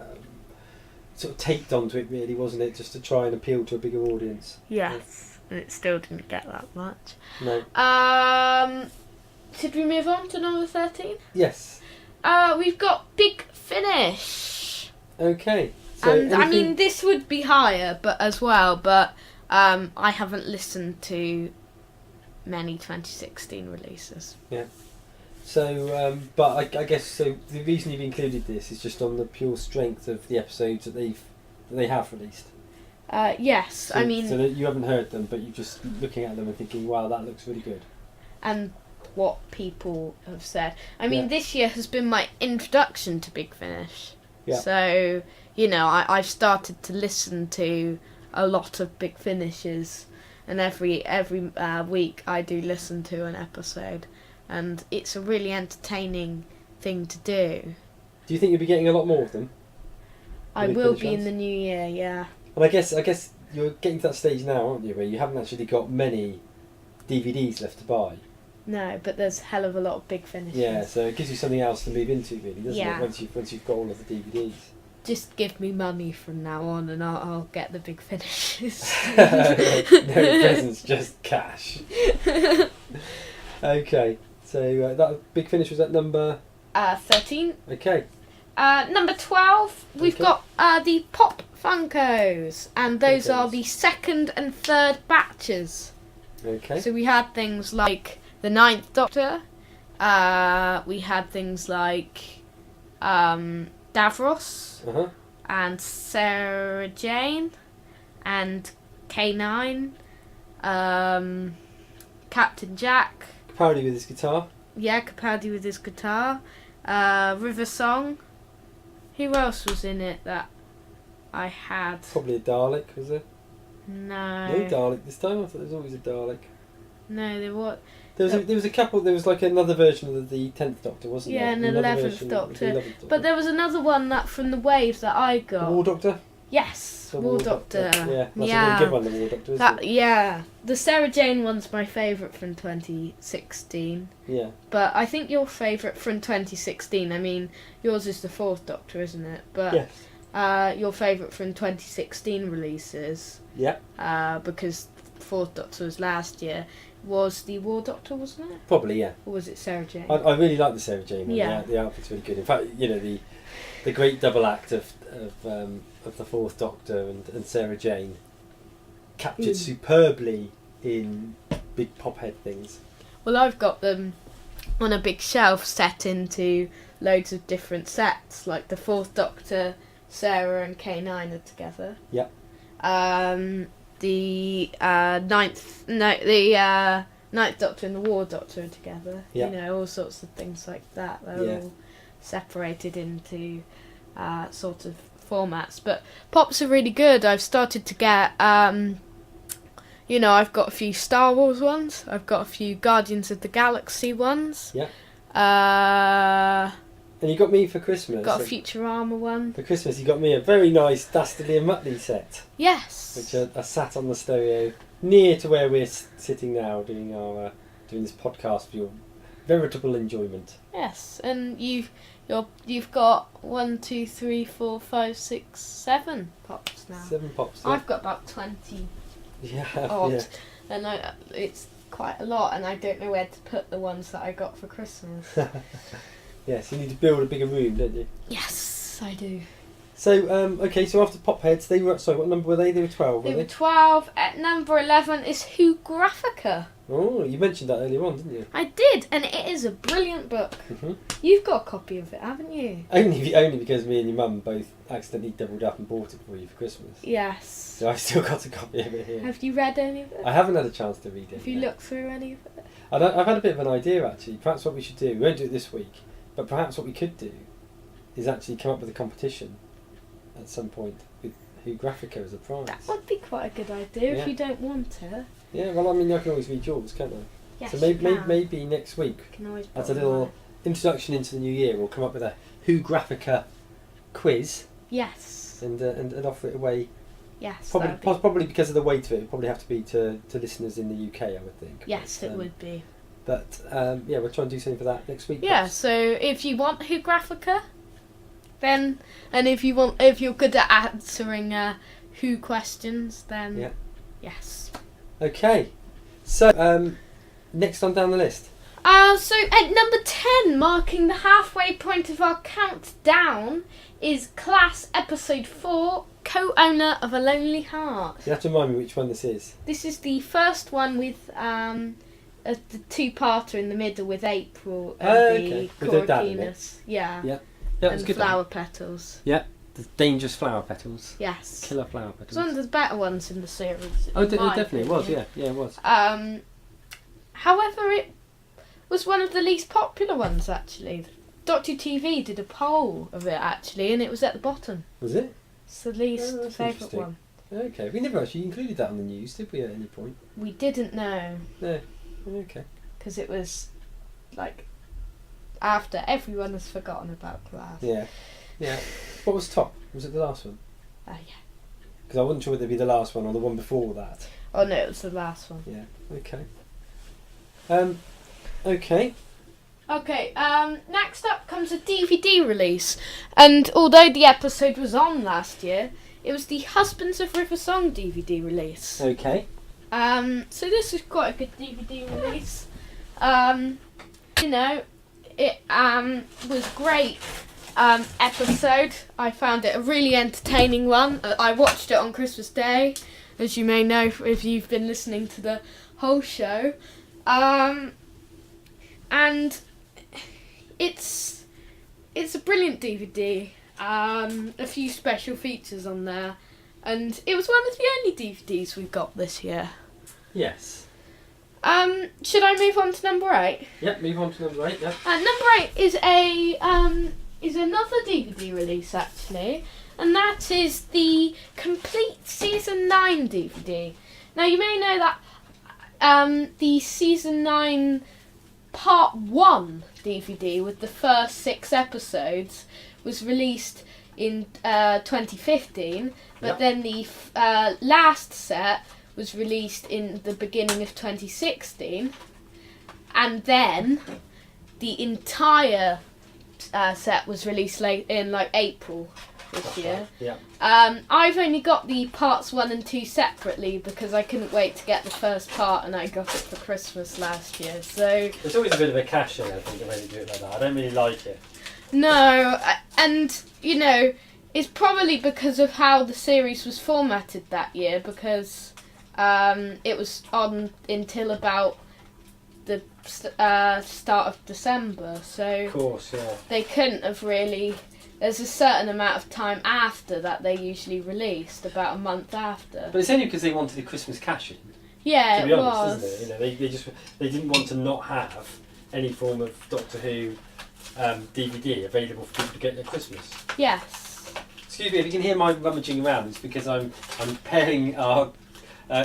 Speaker 1: sort of taped onto it, really, wasn't it? Just to try and appeal to a bigger audience.
Speaker 2: Yes, and it still didn't get that much.
Speaker 1: No.
Speaker 2: Should we move on to number 13?
Speaker 1: Yes.
Speaker 2: We've got Big Finish.
Speaker 1: Okay. So
Speaker 2: and I mean, this would be higher, but I haven't listened to many 2016 releases.
Speaker 1: Yeah. So, but I guess so. The reason you've included this is just on the pure strength of the episodes that they have released.
Speaker 2: Yes,
Speaker 1: So,
Speaker 2: I mean.
Speaker 1: So that you haven't heard them, but you're just looking at them and thinking, "Wow, that looks really good."
Speaker 2: And what people have said. I mean, this year has been my introduction to Big Finish.
Speaker 1: Yeah.
Speaker 2: So, I've started to listen to a lot of Big Finishes, and every week I do listen to an episode, and it's a really entertaining thing to do.
Speaker 1: Do you think you'll be getting a lot more of them?
Speaker 2: I will be in the new year, yeah.
Speaker 1: And I guess you're getting to that stage now, aren't you, where you haven't actually got many DVDs left to buy.
Speaker 2: No, but there's a hell of a lot of big finishes.
Speaker 1: Yeah, so it gives you something else to move into, really, doesn't
Speaker 2: Yeah.
Speaker 1: it? Once you've got all of the DVDs.
Speaker 2: Just give me money from now on, and I'll get the big finishes.
Speaker 1: No presents, just cash. Okay, so that big finish was at number
Speaker 2: 13.
Speaker 1: Okay.
Speaker 2: Number 12, we've
Speaker 1: Okay.
Speaker 2: got the Pop Funkos, and those
Speaker 1: Funkos.
Speaker 2: are the second and third batches.
Speaker 1: Okay.
Speaker 2: So we had things like the Ninth Doctor, we had things like Davros,
Speaker 1: Uh-huh.
Speaker 2: and Sarah Jane, and K9, Captain Jack,
Speaker 1: Capaldi with his guitar.
Speaker 2: yeah, Capaldi with his guitar, River Song. Who else was in it that I had?
Speaker 1: Probably a Dalek, was there?
Speaker 2: No.
Speaker 1: No Dalek this time. I thought there was always a Dalek.
Speaker 2: No, there was.
Speaker 1: There was a couple. There was like another version of the 10th Doctor, wasn't
Speaker 2: Yeah,
Speaker 1: there?
Speaker 2: and
Speaker 1: Another
Speaker 2: 11th
Speaker 1: version of
Speaker 2: Doctor.
Speaker 1: the 11th Doctor.
Speaker 2: But there was another one that from the wave that I
Speaker 1: The
Speaker 2: got.
Speaker 1: War Doctor.
Speaker 2: Yes,
Speaker 1: The
Speaker 2: War Doctor.
Speaker 1: Yeah, that's
Speaker 2: Yeah.
Speaker 1: a really good one. The War Doctor, isn't
Speaker 2: That
Speaker 1: it?
Speaker 2: yeah, the Sarah Jane one's my favourite from 2016.
Speaker 1: Yeah.
Speaker 2: But I think your favourite from 2016. I mean, yours is the Fourth Doctor, isn't it? But
Speaker 1: Yes.
Speaker 2: your favourite from 2016 releases,
Speaker 1: Yeah.
Speaker 2: because Fourth Doctor was last year, was the War Doctor, wasn't it?
Speaker 1: Probably, yeah.
Speaker 2: Or was it Sarah Jane?
Speaker 1: I really like the Sarah Jane one.
Speaker 2: Yeah.
Speaker 1: The outfit's really good. In fact, you know, the great double act of the Fourth Doctor and Sarah Jane captured superbly in big pop head things.
Speaker 2: Well, I've got them on a big shelf set into loads of different sets, like the Fourth Doctor, Sarah and K9 are together.
Speaker 1: Yep.
Speaker 2: The Ninth Doctor and the War Doctor are together.
Speaker 1: Yep.
Speaker 2: You know, all sorts of things like that. They're
Speaker 1: Yeah.
Speaker 2: all separated into sort of formats. But pops are really good. I've started to get, you know, I've got a few Star Wars ones. I've got a few Guardians of the Galaxy ones.
Speaker 1: Yeah.
Speaker 2: Uh,
Speaker 1: And you got me for Christmas.
Speaker 2: got a Futurama one.
Speaker 1: For Christmas, you got me a very nice Dastardly and Muttley set,
Speaker 2: Yes.
Speaker 1: which are sat on the stereo near to where we're sitting now, doing this podcast for your veritable enjoyment.
Speaker 2: Yes, and you've got 1, 2, 3, 4, 5, 6, 7 pops now.
Speaker 1: 7 pops. Yeah.
Speaker 2: I've got about 20
Speaker 1: Yeah.
Speaker 2: odd,
Speaker 1: Yeah.
Speaker 2: and it's quite a lot, and I don't know where to put the ones that I got for Christmas.
Speaker 1: Yes, you need to build a bigger room, don't you?
Speaker 2: Yes, I do.
Speaker 1: So, okay, so after Pop Heads, they were, sorry, what number were they? They were 12,
Speaker 2: They
Speaker 1: were
Speaker 2: were
Speaker 1: they?
Speaker 2: 12. At number 11 is Who Graphica.
Speaker 1: Oh, you mentioned that earlier on, didn't you?
Speaker 2: I did, and it is a brilliant book.
Speaker 1: Mm-hmm.
Speaker 2: You've got a copy of it, haven't you?
Speaker 1: Only because me and your mum both accidentally doubled up and bought it for you for Christmas.
Speaker 2: Yes.
Speaker 1: So I've still got a copy of it here.
Speaker 2: Have you read any of it?
Speaker 1: I haven't had a chance to read it.
Speaker 2: Have you
Speaker 1: yet.
Speaker 2: looked through any of it?
Speaker 1: I've had a bit of an idea, actually. Perhaps what we should do, we won't do it this week, but perhaps what we could do is actually come up with a competition at some point with Who Graphica as a prize.
Speaker 2: That would be quite a good idea
Speaker 1: Yeah.
Speaker 2: if you don't want it.
Speaker 1: Yeah, well, I mean, I can always read yours, can't I?
Speaker 2: Yes,
Speaker 1: so
Speaker 2: you can.
Speaker 1: maybe next week,
Speaker 2: You can always
Speaker 1: as
Speaker 2: put
Speaker 1: a
Speaker 2: them
Speaker 1: little
Speaker 2: on.
Speaker 1: introduction into the new year, we'll come up with a Who Graphica quiz
Speaker 2: Yes.
Speaker 1: and offer it away.
Speaker 2: Yes.
Speaker 1: Probably,
Speaker 2: that would be-
Speaker 1: probably because of the weight of it, it'd probably have to be to listeners in the UK, I would think.
Speaker 2: Yes,
Speaker 1: But,
Speaker 2: it would be.
Speaker 1: But yeah, we'll try and do something for that next week.
Speaker 2: Yeah.
Speaker 1: perhaps.
Speaker 2: So if you want Who Graphica, then if you're good at answering Who questions, then
Speaker 1: Yeah.
Speaker 2: yes.
Speaker 1: Okay. So next on down the list.
Speaker 2: So at number 10, marking the halfway point of our countdown, is Class Episode 4, Co-Owner of a Lonely Heart.
Speaker 1: You have to remind me which one this is.
Speaker 2: This is the first one with the two-parter in the middle with April and
Speaker 1: okay.
Speaker 2: the
Speaker 1: With her dad in it.
Speaker 2: Corakinas. Yeah.
Speaker 1: Yeah. Yeah, it was
Speaker 2: And
Speaker 1: good.
Speaker 2: flower petals.
Speaker 1: Yeah, the dangerous flower petals.
Speaker 2: Yes.
Speaker 1: Killer flower
Speaker 2: It's one of
Speaker 1: petals.
Speaker 2: the better ones in the series.
Speaker 1: Oh,
Speaker 2: in my
Speaker 1: definitely it was.
Speaker 2: opinion.
Speaker 1: Yeah, it was.
Speaker 2: However, it was one of the least popular ones, actually. Doctor TV did a poll of it, actually, and it was at the bottom.
Speaker 1: Was it?
Speaker 2: It's the least
Speaker 1: that's
Speaker 2: favourite
Speaker 1: interesting.
Speaker 2: one.
Speaker 1: Okay, we never actually included that on the news, did we? At any point?
Speaker 2: We didn't know,
Speaker 1: No. Okay.
Speaker 2: because it was, like, after everyone has forgotten about Class.
Speaker 1: Yeah. Yeah. What was top? Was it the last one?
Speaker 2: Yeah.
Speaker 1: Because I wasn't sure whether it'd be the last one or the one before that.
Speaker 2: Oh, no, it was the last one.
Speaker 1: Yeah. Okay. Okay.
Speaker 2: Okay, next up comes a DVD release. And although the episode was on last year, it was the Husbands of River Song DVD release.
Speaker 1: Okay.
Speaker 2: So this is quite a good DVD release. You know, it was great episode. I found it a really entertaining one. I watched it on Christmas Day, as you may know if you've been listening to the whole show. And it's a brilliant DVD. A few special features on there, and it was one of the only DVDs we've got this year.
Speaker 1: Yes.
Speaker 2: Should I move on to number 8?
Speaker 1: Yep, move on to number 8, yeah.
Speaker 2: Number 8 is is another DVD release actually, and that is the complete season 9 DVD. Now you may know that the season 9 part 1 DVD with the first 6 episodes was released in 2015, but
Speaker 1: Yep.
Speaker 2: then the last set was released in the beginning of 2016, and then the entire set was released late in like April this
Speaker 1: That's
Speaker 2: year.
Speaker 1: right, yeah.
Speaker 2: I've only got the parts 1 and 2 separately because I couldn't wait to get the first part, and I got it for Christmas last year. So
Speaker 1: It's always a bit of a cash in, I think, when you do it like that. I don't really like it.
Speaker 2: no, and you know, it's probably because of how the series was formatted that year, because it was on until about the start of December, so
Speaker 1: Of course, yeah.
Speaker 2: they couldn't have really. There's a certain amount of time after that they usually released, about a month after.
Speaker 1: But it's only because they wanted a Christmas cash in.
Speaker 2: Yeah,
Speaker 1: To be
Speaker 2: it
Speaker 1: honest,
Speaker 2: was.
Speaker 1: isn't it? You know, they didn't want to not have any form of Doctor Who DVD available for people to get at Christmas.
Speaker 2: Yes.
Speaker 1: Excuse me, if you can hear my rummaging around, it's because I'm preparing our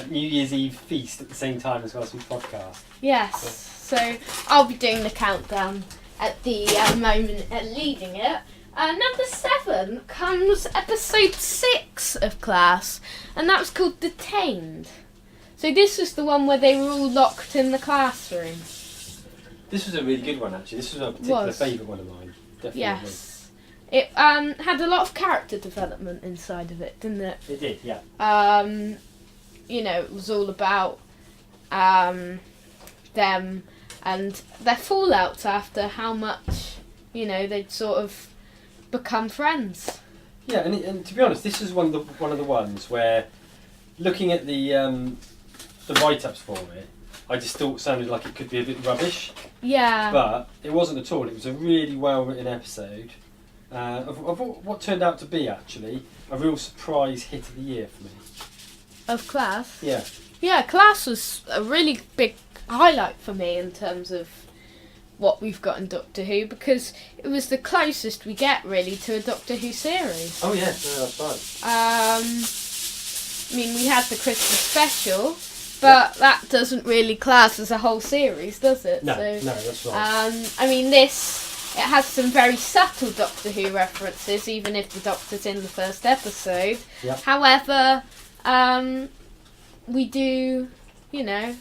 Speaker 1: New Year's Eve feast at the same time as well as we podcast.
Speaker 2: Yes. So I'll be doing the countdown at the moment and leading it. Number 7 comes episode 6 of Class, and that was called Detained. So this was the one where they were all locked in the classroom.
Speaker 1: This was a really good one, actually. This was a particular
Speaker 2: Was.
Speaker 1: favourite one of mine. Definitely.
Speaker 2: Yes. It had a lot of character development inside of it, didn't it?
Speaker 1: It did, yeah.
Speaker 2: You know, it was all about them and their fallouts after how much, you know, they'd sort of become friends.
Speaker 1: Yeah, and to be honest, this is one of the ones where, looking at the write-ups for it, I just thought it sounded like it could be a bit rubbish.
Speaker 2: Yeah.
Speaker 1: But it wasn't at all. It was a really well-written episode of what turned out to be, actually, a real surprise hit of the year for me.
Speaker 2: Of Class?
Speaker 1: Yeah.
Speaker 2: Yeah, Class was a really big highlight for me in terms of what we've got in Doctor Who, because it was the closest we get really to a Doctor Who series.
Speaker 1: Oh yeah, no, that's right.
Speaker 2: I mean, we had the Christmas special, but that doesn't really class as a whole series, does it?
Speaker 1: No,
Speaker 2: So,
Speaker 1: no, that's right.
Speaker 2: I mean, it has some very subtle Doctor Who references, even if the Doctor's in the first episode.
Speaker 1: Yep.
Speaker 2: However, we do, you know,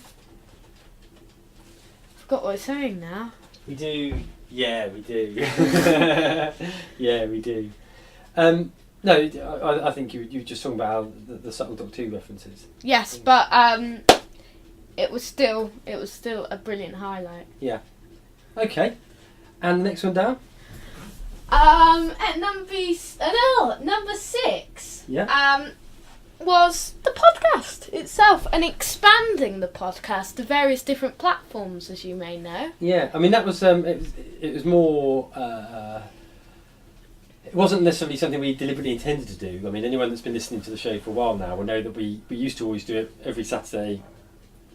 Speaker 2: forgot what I was saying now.
Speaker 1: We do. Yeah, we do. Yeah, we do. No, I think you were just talking about the subtle Doctor Who references.
Speaker 2: Yes, but it was still a brilliant highlight.
Speaker 1: Yeah. Okay. And the next one down?
Speaker 2: At number 6.
Speaker 1: Yeah.
Speaker 2: Was the podcast itself, and expanding the podcast to various different platforms, as you may know.
Speaker 1: Yeah, I mean that was it was more it wasn't necessarily something we deliberately intended to do. I mean, anyone that's been listening to the show for a while now will know that we used to always do it every Saturday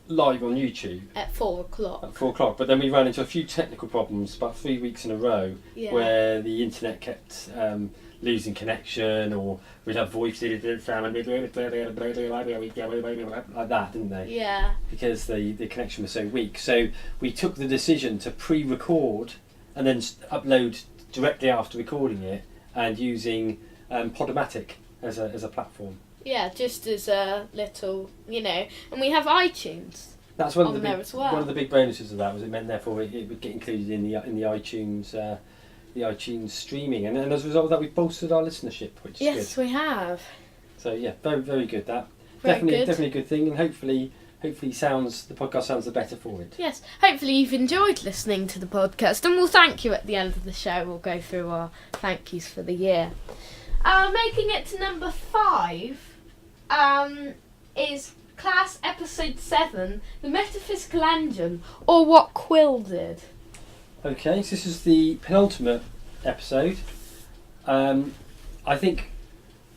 Speaker 1: live on YouTube
Speaker 2: At 4 o'clock.
Speaker 1: at 4 o'clock, but then we ran into a few technical problems about 3 weeks in a row where the internet kept losing connection, or we'd have voices that sounded like that, didn't they?
Speaker 2: Yeah.
Speaker 1: Because the connection was so weak. So we took the decision to pre-record and then upload directly after recording it, and using Podomatic as a platform.
Speaker 2: Yeah, just as a little, you know, and we have iTunes.
Speaker 1: That's one
Speaker 2: on
Speaker 1: of the
Speaker 2: there
Speaker 1: big,
Speaker 2: as well.
Speaker 1: one of the big bonuses of that was it meant therefore it would get included in the iTunes streaming, and as a result of that we've bolstered our listenership, which is
Speaker 2: Yes,
Speaker 1: good.
Speaker 2: we have.
Speaker 1: So yeah, very very good. That
Speaker 2: Very
Speaker 1: definitely a good thing, and hopefully the podcast sounds the better for it.
Speaker 2: Yes, hopefully you've enjoyed listening to the podcast, and we'll thank you at the end of the show. We'll go through our thank yous for the year. Making it to number 5 is Class Episode 7, The Metaphysical Engine, or What Quill Did.
Speaker 1: Okay, so this is the penultimate episode. I think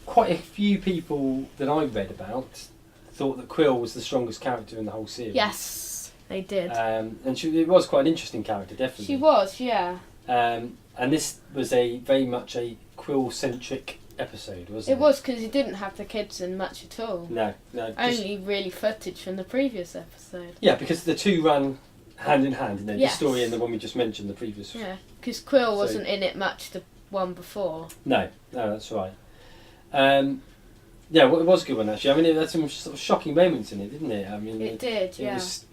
Speaker 1: quite a few people that I read about thought that Quill was the strongest character in the whole series.
Speaker 2: Yes, they did.
Speaker 1: And it was quite an interesting character, definitely.
Speaker 2: She was, yeah.
Speaker 1: And this was very much a Quill-centric episode, wasn't it?
Speaker 2: It was, because it didn't have the kids in much at all.
Speaker 1: No.
Speaker 2: Only really footage from the previous episode.
Speaker 1: Yeah, because the two ran hand in hand, you know,
Speaker 2: Yes.
Speaker 1: the story and the one we just mentioned, the previous.
Speaker 2: Yeah, because Quill
Speaker 1: So-
Speaker 2: wasn't in it much the one before.
Speaker 1: No, that's right. Yeah, well, it was a good one actually. I mean, it had some sort of shocking moments in it, didn't it? I mean,
Speaker 2: It did,
Speaker 1: it
Speaker 2: yeah.
Speaker 1: was,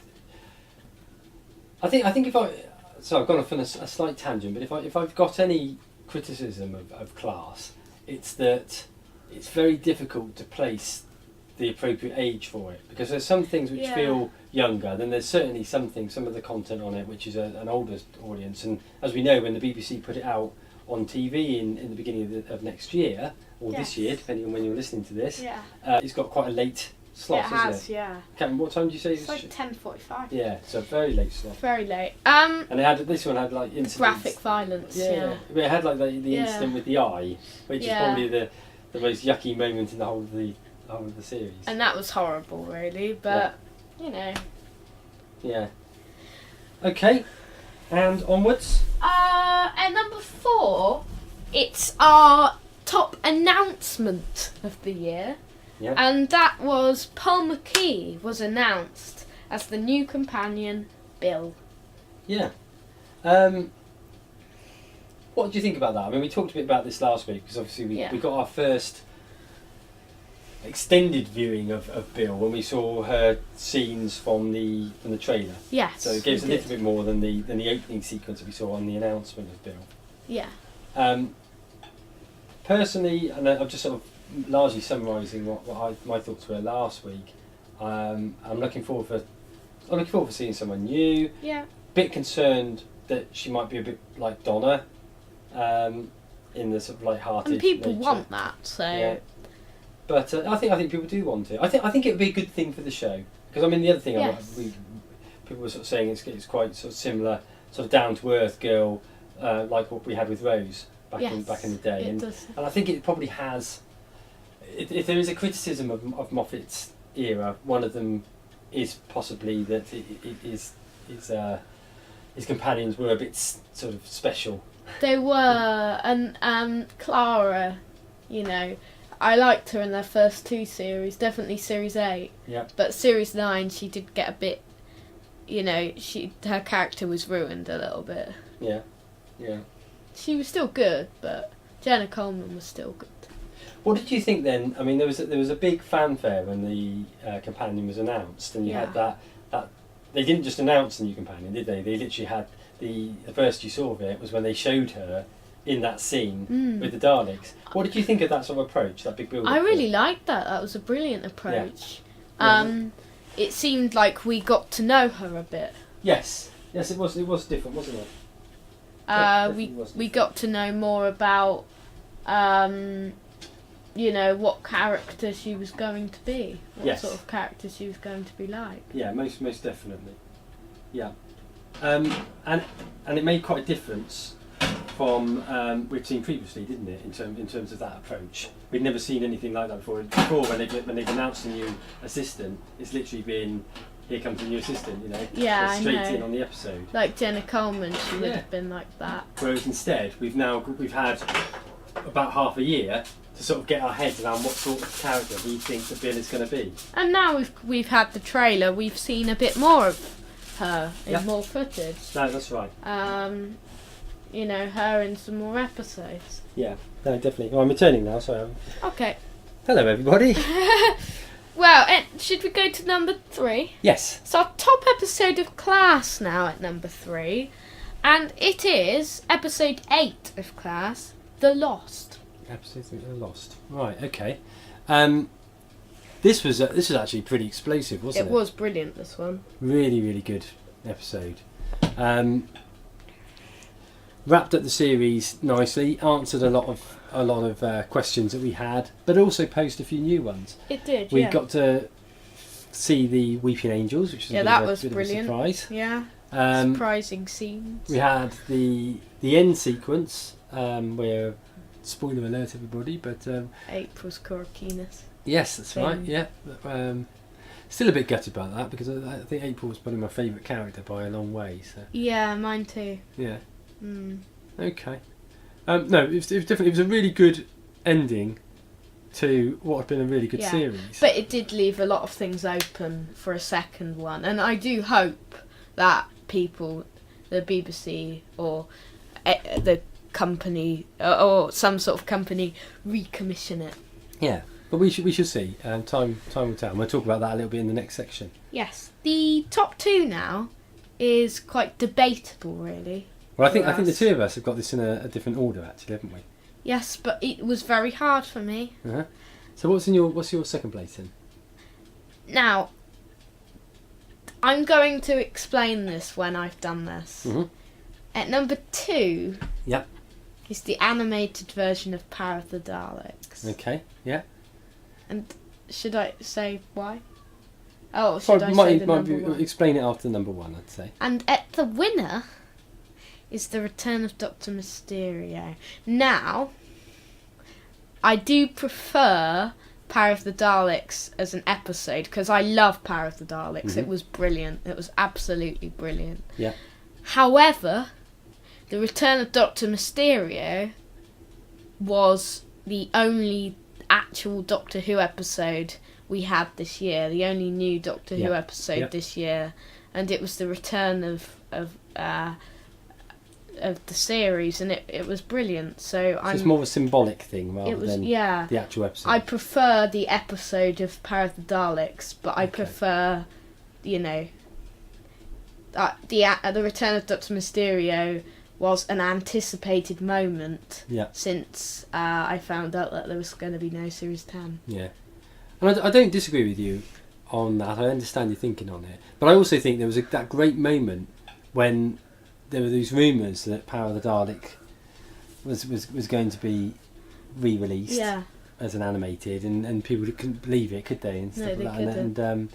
Speaker 1: I think if so I've gone off on a slight tangent, but if I've got any criticism of Class, it's that it's very difficult to place the appropriate age for it, because there's some things which
Speaker 2: Yeah.
Speaker 1: feel younger, then there's certainly some of the content on it which is an older audience, and as we know, when the BBC put it out on TV in the beginning of next year, or this
Speaker 2: Yes.
Speaker 1: year, depending on when you're listening to this,
Speaker 2: Yeah.
Speaker 1: it's got quite a late slot,
Speaker 2: It has,
Speaker 1: isn't it?
Speaker 2: yeah.
Speaker 1: Captain, what time did you say?
Speaker 2: It's like 10:45.
Speaker 1: Yeah, so a very late slot.
Speaker 2: Very late.
Speaker 1: And this one had like incidents.
Speaker 2: Graphic violence, yeah.
Speaker 1: But it had like the
Speaker 2: Yeah.
Speaker 1: incident with the eye, which
Speaker 2: Yeah.
Speaker 1: is probably the most yucky moment in the whole of the series.
Speaker 2: And that was horrible, really, but, you know.
Speaker 1: Yeah. Okay, and onwards.
Speaker 2: And number 4, it's our top announcement of the year.
Speaker 1: Yeah.
Speaker 2: And that was Paul McKee was announced as the new companion, Bill.
Speaker 1: Yeah. What do you think about that? I mean, we talked a bit about this last week, because obviously we got our first extended viewing of Bill when we saw her scenes from the trailer.
Speaker 2: Yes.
Speaker 1: So it gave us a
Speaker 2: we
Speaker 1: little
Speaker 2: did.
Speaker 1: bit more than the opening sequence that we saw on the announcement of Bill.
Speaker 2: Yeah.
Speaker 1: Personally, and I'm just sort of largely summarising what my thoughts were last week. I'm looking forward for seeing someone new.
Speaker 2: Yeah.
Speaker 1: Bit concerned that she might be a bit like Donna, in the sort of light-hearted.
Speaker 2: And people
Speaker 1: nature.
Speaker 2: want that, so.
Speaker 1: Yeah. But I think people do want it. I think it would be a good thing for the show, because I mean the other thing
Speaker 2: Yes.
Speaker 1: people were sort of saying it's quite sort of similar, sort of down to earth girl, like what we had with Rose back in the day,
Speaker 2: It does.
Speaker 1: and I think it probably has. If there is a criticism of Moffat's era, one of them is possibly that his companions were a bit sort of special.
Speaker 2: They were, and Clara, you know, I liked her in their first 2 series, definitely series 8.
Speaker 1: Yeah.
Speaker 2: But series 9, she did get a bit, you know, her character was ruined a little bit.
Speaker 1: Yeah. Yeah.
Speaker 2: She was still good, but Jenna Coleman was still good.
Speaker 1: What did you think then? I mean, there was a big fanfare when the companion was announced, and you had that. They didn't just announce the new companion, did they? They literally had the first you saw of it was when they showed her in that scene with the Daleks. What did you think of that sort of approach, that big build?
Speaker 2: I really liked that. That was a brilliant approach.
Speaker 1: Yeah.
Speaker 2: It seemed like we got to know her a bit.
Speaker 1: Yes, it was different, wasn't it?
Speaker 2: We got to know more about, you know, what character she was going to be. What sort of character she was going to be like.
Speaker 1: Yeah, most definitely. Yeah, and it made quite a difference from we'd seen previously, didn't it? In terms of that approach, we'd never seen anything like that before. Before, when they've announced a new assistant, it's literally been, here comes a new assistant, you know.
Speaker 2: Yeah, I
Speaker 1: straight
Speaker 2: know.
Speaker 1: in on the episode.
Speaker 2: Like Jenna Coleman, she would have been like that.
Speaker 1: Whereas instead, we've had about half a year to sort of get our heads around what sort of character we think that Bill is going to be.
Speaker 2: And now we've had the trailer, we've seen a bit more of her in more footage.
Speaker 1: No, that's right.
Speaker 2: You know, her in some more episodes.
Speaker 1: Yeah, no, definitely. Well, I'm returning now, so.
Speaker 2: Okay.
Speaker 1: Hello, everybody.
Speaker 2: Well, should we go to number 3?
Speaker 1: Yes.
Speaker 2: It's our top episode of Class now at number 3. And it is episode 8 of Class, The Lost.
Speaker 1: Episode 3, The Lost. Right, okay. This was actually pretty explosive, wasn't it?
Speaker 2: It was brilliant, this one.
Speaker 1: Really, really good episode. Wrapped up the series nicely, answered a lot of questions that we had, but also posed a few new ones.
Speaker 2: It did.
Speaker 1: We got to see the Weeping Angels, which was a bit
Speaker 2: brilliant.
Speaker 1: of a surprise.
Speaker 2: Yeah. Surprising scenes.
Speaker 1: We had the end sequence where, spoiler alert everybody, but
Speaker 2: April's Corokinas.
Speaker 1: yes, that's right. Yeah. Still a bit gutted about that because I think April was probably my favourite character by a long way. So
Speaker 2: Yeah, mine too.
Speaker 1: yeah. Okay. No, it was different. It was a really good ending to what had been a really good series.
Speaker 2: But it did leave a lot of things open for a second one, and I do hope that people, the BBC or the company or some sort of company, recommission it.
Speaker 1: Yeah, but we should see. Time will tell. And we'll talk about that a little bit in the next section.
Speaker 2: Yes, the top 2 now is quite debatable, really.
Speaker 1: Well, I think the two of us have got this in a different order, actually, haven't we?
Speaker 2: Yes, but it was very hard for me.
Speaker 1: Uh-huh. So what's your second place in?
Speaker 2: Now, I'm going to explain this when I've done this.
Speaker 1: Mm-hmm.
Speaker 2: At number 2
Speaker 1: Yep.
Speaker 2: is the animated version of Power of the Daleks.
Speaker 1: Okay, yeah.
Speaker 2: And should I say why? Oh, should I say
Speaker 1: might
Speaker 2: the number 1?
Speaker 1: Explain it after number 1, I'd say.
Speaker 2: And at the winner is the Return of Dr. Mysterio. Now, I do prefer Power of the Daleks as an episode because I love Power of the Daleks.
Speaker 1: Mm-hmm.
Speaker 2: It was brilliant. It was absolutely brilliant.
Speaker 1: Yeah.
Speaker 2: However, the Return of Dr. Mysterio was the only actual Doctor Who episode we had this year. The only new Doctor Who episode this year, and it was the return of the series, and it was brilliant. So
Speaker 1: it's more of a symbolic thing rather than the actual episode.
Speaker 2: I prefer the episode of Power of the Daleks, but I prefer, the Return of Dr. Mysterio was an anticipated moment since I found out that there was going to be no Series 10.
Speaker 1: Yeah. And I don't disagree with you on that. I understand your thinking on it. But I also think there was that great moment when there were these rumours that Power of the Dalek was going to be re-released as an animated, and people couldn't believe it, could they? And stuff like that. And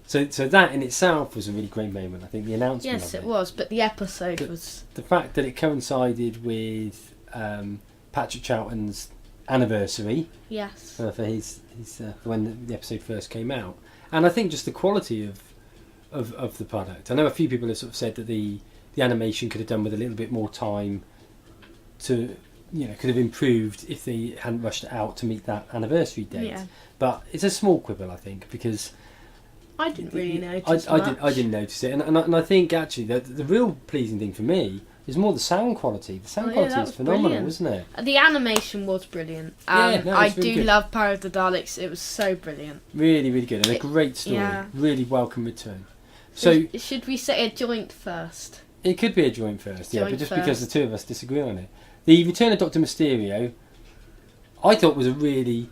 Speaker 1: so that in itself was a really great moment. I think the announcement.
Speaker 2: Yes, it was, but the episode was
Speaker 1: the fact that it coincided with Patrick Troughton's anniversary.
Speaker 2: Yes.
Speaker 1: For his when the episode first came out, and I think just the quality of the product. I know a few people have sort of said that the animation could have done with a little bit more time to, could have improved if they hadn't rushed it out to meet that anniversary date. Yeah. But it's a small quibble, I think, because
Speaker 2: I didn't really notice much.
Speaker 1: I didn't notice it, and I think actually the real pleasing thing for me is more the sound quality. The sound quality is phenomenal,
Speaker 2: brilliant.
Speaker 1: Wasn't it?
Speaker 2: The animation was brilliant.
Speaker 1: I
Speaker 2: do love Power of the Daleks. It was so brilliant.
Speaker 1: Really, really good, and a great story. Yeah. Really welcome return.
Speaker 2: So should we say a joint first?
Speaker 1: It could be a joint first, but just because the two of us disagree on it. The Return of Dr. Mysterio, I thought was a really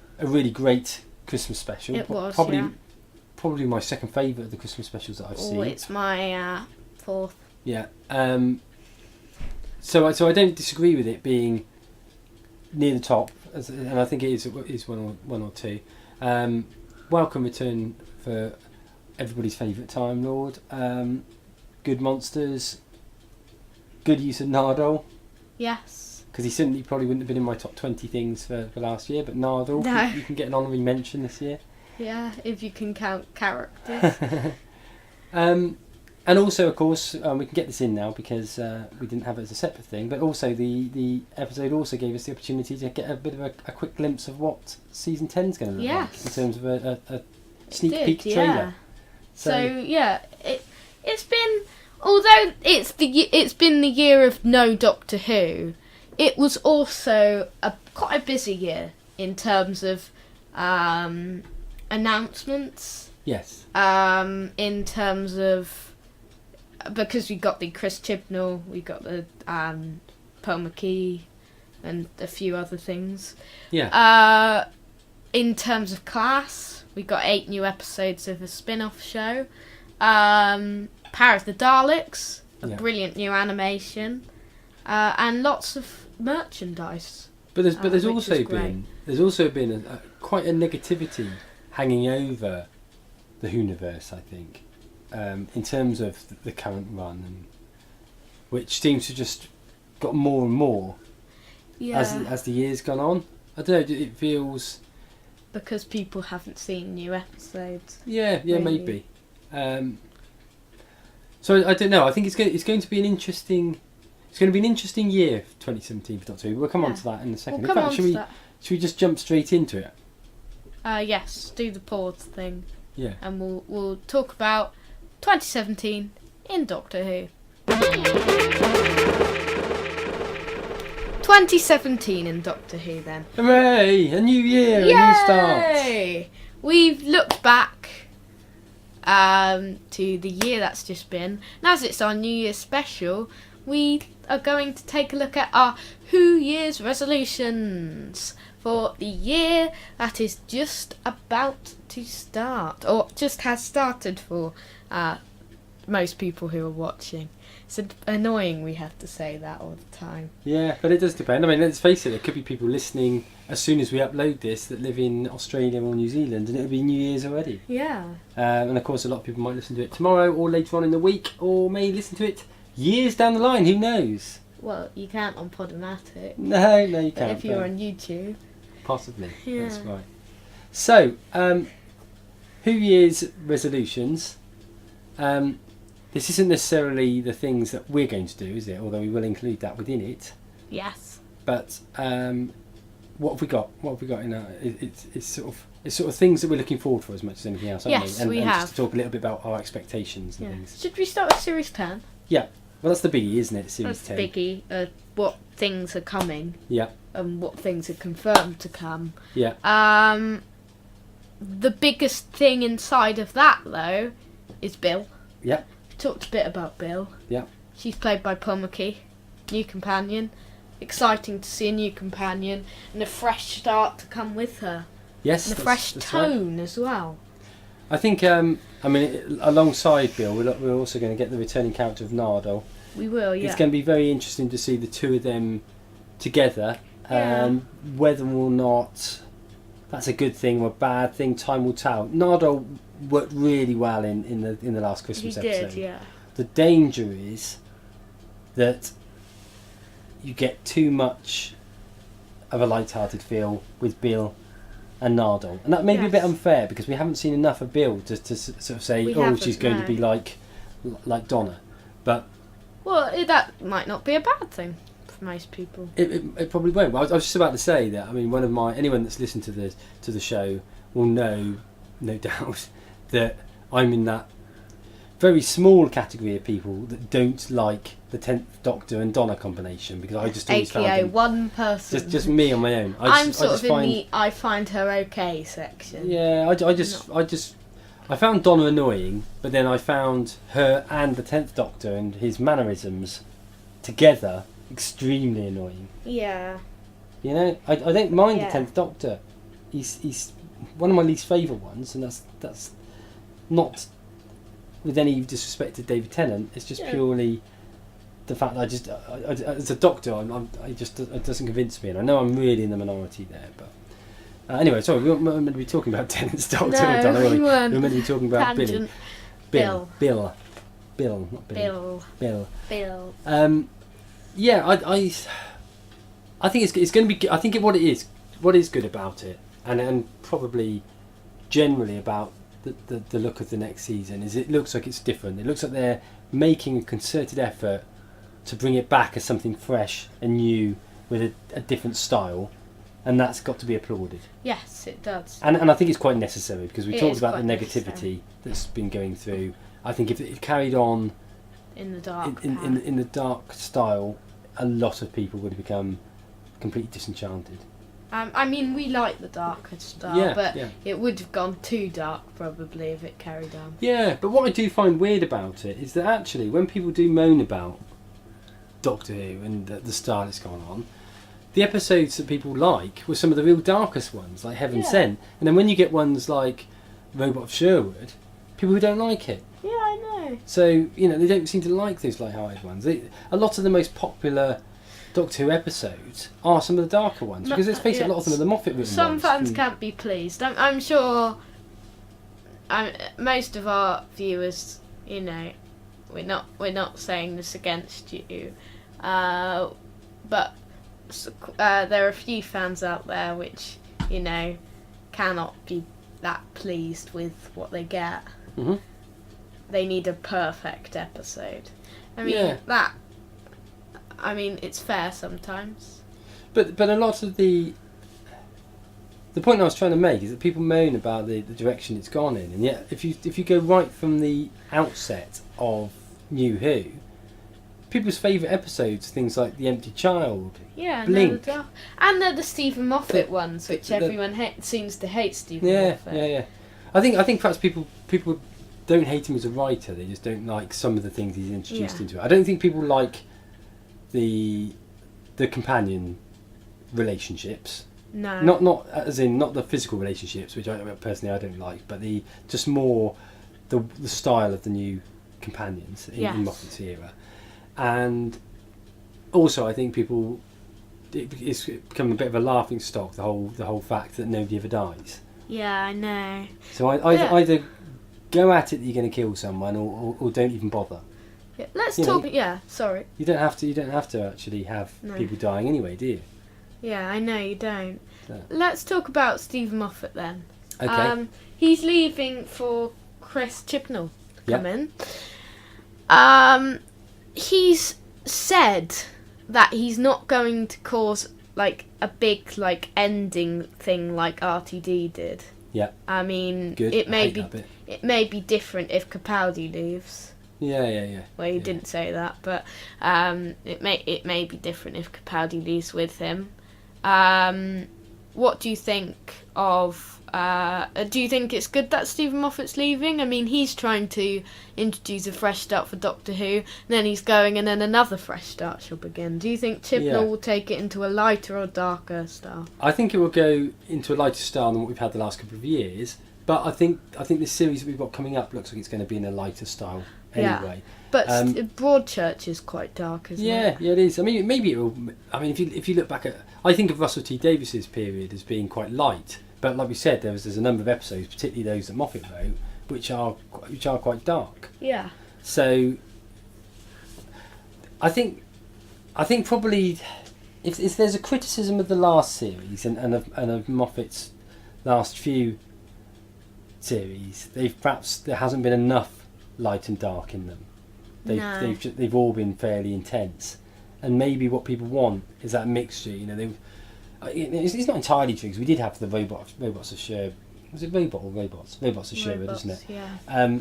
Speaker 1: great Christmas special.
Speaker 2: It was,
Speaker 1: probably my second favourite of the Christmas specials that I've seen.
Speaker 2: Oh, it's my fourth.
Speaker 1: Yeah. So I don't disagree with it being near the top, and I think it is one or two. Welcome return for everybody's favourite Time Lord. Good monsters. Good use of Nardole.
Speaker 2: Yes.
Speaker 1: Because he probably wouldn't have been in my top 20 things for last year, but Nardole, you can get an honorary mention this year.
Speaker 2: Yeah, if you can count characters.
Speaker 1: And also, of course, we can get this in now because we didn't have it as a separate thing, but also the episode also gave us the opportunity to get a bit of a quick glimpse of what Season 10 is going to look like in terms of a sneak peek trailer.
Speaker 2: Yeah. So it's been, although it's been the year of no Doctor Who, it was also quite a busy year in terms of announcements.
Speaker 1: Yes.
Speaker 2: In terms of, because we got the Chris Chibnall, we got the Paul McKee, and a few other things.
Speaker 1: Yeah.
Speaker 2: In terms of class, we got 8 new episodes of a spin-off show. Power of the Daleks, a brilliant new animation, and lots of merchandise.
Speaker 1: But there's also been quite a negativity hanging over the Whoniverse, I think, in terms of the current run, and which seems to just got more and more as the years gone on. I don't know. It feels
Speaker 2: because people haven't seen new episodes.
Speaker 1: Yeah, maybe. So I don't know. I think it's going to be an interesting. It's going to be an interesting year, 2017 for Doctor Who. We'll come on to that in a second.
Speaker 2: We'll
Speaker 1: should we just jump straight into it?
Speaker 2: Yes, do the pause thing.
Speaker 1: Yeah.
Speaker 2: And we'll talk about 2017 in Doctor Who. 2017 in Doctor Who then.
Speaker 1: Hooray! A new year,
Speaker 2: Yay!
Speaker 1: a new start.
Speaker 2: We've looked back to the year that's just been. And as it's our New Year special, we are going to take a look at our Who Year's resolutions for the year that is just about to start, or just has started for most people who are watching. It's annoying we have to say that all the time.
Speaker 1: Yeah, but it does depend. I mean, let's face it, there could be people listening as soon as we upload this that live in Australia or New Zealand, and it'll be New Year's already.
Speaker 2: Yeah.
Speaker 1: And of course, a lot of people might listen to it tomorrow or later on in the week, or may listen to it years down the line. Who knows?
Speaker 2: Well, you can't on Podomatic.
Speaker 1: No, you
Speaker 2: but
Speaker 1: can't.
Speaker 2: If you're on YouTube.
Speaker 1: Possibly.
Speaker 2: Yeah.
Speaker 1: That's right. So, Who Year's resolutions. This isn't necessarily the things that we're going to do, is it? Although we will include that within it.
Speaker 2: Yes.
Speaker 1: But what have we got? What have we got in our? It's sort of things that we're looking forward for as much as anything else, aren't
Speaker 2: Yes,
Speaker 1: we?
Speaker 2: we
Speaker 1: and
Speaker 2: have.
Speaker 1: Just to talk a little bit about our expectations and things.
Speaker 2: Should we start with Series 10?
Speaker 1: Yeah. Well, that's the biggie, isn't it? Series
Speaker 2: That's
Speaker 1: 10.
Speaker 2: the biggie. What things are coming.
Speaker 1: Yeah.
Speaker 2: And what things are confirmed to come.
Speaker 1: Yeah.
Speaker 2: The biggest thing inside of that, though, is Bill.
Speaker 1: Yeah.
Speaker 2: We talked a bit about Bill.
Speaker 1: Yeah.
Speaker 2: She's played by Paul McKee. New companion. Exciting to see a new companion and a fresh start to come with her.
Speaker 1: Yes.
Speaker 2: And a fresh
Speaker 1: that's
Speaker 2: tone
Speaker 1: right.
Speaker 2: as well.
Speaker 1: I think, alongside Bill, we're also going to get the returning character of Nardole.
Speaker 2: We will, yeah.
Speaker 1: It's going to be very interesting to see the two of them together.
Speaker 2: Yeah.
Speaker 1: Whether or not that's a good thing or a bad thing, time will tell. Nardole worked really well in the last Christmas episode.
Speaker 2: He did, yeah.
Speaker 1: The danger is that you get too much of a light-hearted feel with Bill and Nardole, and that may be a bit unfair because we haven't seen enough of Bill to sort of say, she's going to be like Donna, but
Speaker 2: that might not be a bad thing for most people.
Speaker 1: It probably won't. But I was just about to say that. I mean, anyone that's listened to the show will know, no doubt, that I'm in that very small category of people that don't like the 10th Doctor and Donna combination, because I just always found
Speaker 2: AKA
Speaker 1: them,
Speaker 2: one person.
Speaker 1: just me on my own.
Speaker 2: I'm sort of in the I find her okay section.
Speaker 1: Yeah, I found Donna annoying, but then I found her and the 10th Doctor and his mannerisms together extremely annoying.
Speaker 2: Yeah.
Speaker 1: You know, I don't mind the 10th Doctor. He's one of my least favourite ones, and that's not with any disrespect to David Tennant. It's just purely the fact that as a Doctor, it doesn't convince me, and I know I'm really in the minority there. But anyway, sorry, we weren't meant to be talking about Tennant's Doctor.
Speaker 2: No, we weren't.
Speaker 1: We were meant to be talking about
Speaker 2: Tangent.
Speaker 1: Bill, not Billy. Bill. Yeah, I think it's going to be. I think what is good about it, and probably generally about the look of the next season, is it looks like it's different. It looks like they're making a concerted effort to bring it back as something fresh and new with a different style, and that's got to be applauded.
Speaker 2: Yes, it does.
Speaker 1: And I think it's quite necessary, because we talked about the negativity that's been going through. I think if it carried on
Speaker 2: in the dark
Speaker 1: in the dark style, a lot of people would have become completely disenchanted.
Speaker 2: I mean, we like the darker style,
Speaker 1: Yeah,
Speaker 2: but
Speaker 1: yeah.
Speaker 2: it would have gone too dark probably if it carried on.
Speaker 1: Yeah, but what I do find weird about it is that actually when people do moan about Doctor Who and the style it's gone on, the episodes that people like were some of the real darkest ones, like Heaven Sent. And then when you get ones like Robot of Sherwood, people who don't like it.
Speaker 2: Yeah, I know.
Speaker 1: So, you know, they don't seem to like those light-hearted ones. A lot of the most popular Doctor Who episodes are some of the darker ones, because let's face it, a lot of them are the Moffat written ones.
Speaker 2: Some fans can't be pleased. I'm sure most of our viewers, you know, we're not saying this against you, but there are a few fans out there which, you know, cannot be that pleased with what they get.
Speaker 1: Mm-hmm.
Speaker 2: They need a perfect episode. I mean, it's fair sometimes.
Speaker 1: But a lot of the point I was trying to make is that people moan about the direction it's gone in, and yet if you go right from the outset of New Who, people's favourite episodes, things like The Empty Child, Blink,
Speaker 2: and the Stephen Moffat ones, which everyone seems to hate Stephen Moffat.
Speaker 1: Yeah. I think perhaps people don't hate him as a writer; they just don't like some of the things he's introduced into it. I don't think people like the companion relationships.
Speaker 2: No.
Speaker 1: Not as in not the physical relationships, which I don't like, but the style of the new companions in Moffat's era. And also I think it's become a bit of a laughing stock, the whole fact that nobody ever dies.
Speaker 2: Yeah, I know.
Speaker 1: So either go at it that you're going to kill someone, or don't even bother.
Speaker 2: Yeah, let's talk. Sorry.
Speaker 1: You don't have to actually have people dying anyway, do you?
Speaker 2: Yeah, I know you don't.
Speaker 1: So.
Speaker 2: Let's talk about Stephen Moffat then.
Speaker 1: Okay.
Speaker 2: He's leaving for Chris Chibnall to come in. He's said that he's not going to cause like a big like ending thing like RTD did.
Speaker 1: Yeah.
Speaker 2: I mean,
Speaker 1: Good.
Speaker 2: it may be different if Capaldi leaves.
Speaker 1: Yeah.
Speaker 2: Well, he didn't say that, but it may be different if Capaldi leaves with him. What do you think of? Do you think it's good that Stephen Moffat's leaving? I mean, he's trying to introduce a fresh start for Doctor Who, and then he's going, and then another fresh start shall begin. Do you think Chibnall will take it into a lighter or darker style? I
Speaker 1: think it will go into a lighter style than what we've had the last couple of years. But I think this series that we've got coming up looks like it's going to be in a lighter style anyway.
Speaker 2: But Broadchurch is quite dark, isn't it?
Speaker 1: Yeah, it is. I mean, maybe it will. I mean, if you look back at, I think of Russell T Davies's period as being quite light. But like we said, there's a number of episodes, particularly those that Moffat wrote, which are quite dark.
Speaker 2: Yeah.
Speaker 1: So I think probably if there's a criticism of the last series and of Moffat's last few series, there hasn't been enough light and dark in them. They've all been fairly intense, and maybe what people want is that mixture. You know, it's not entirely true, because we did have the robots of Sherwood. Was it robot or robots? Robots of Sherwood, isn't it?
Speaker 2: Yeah.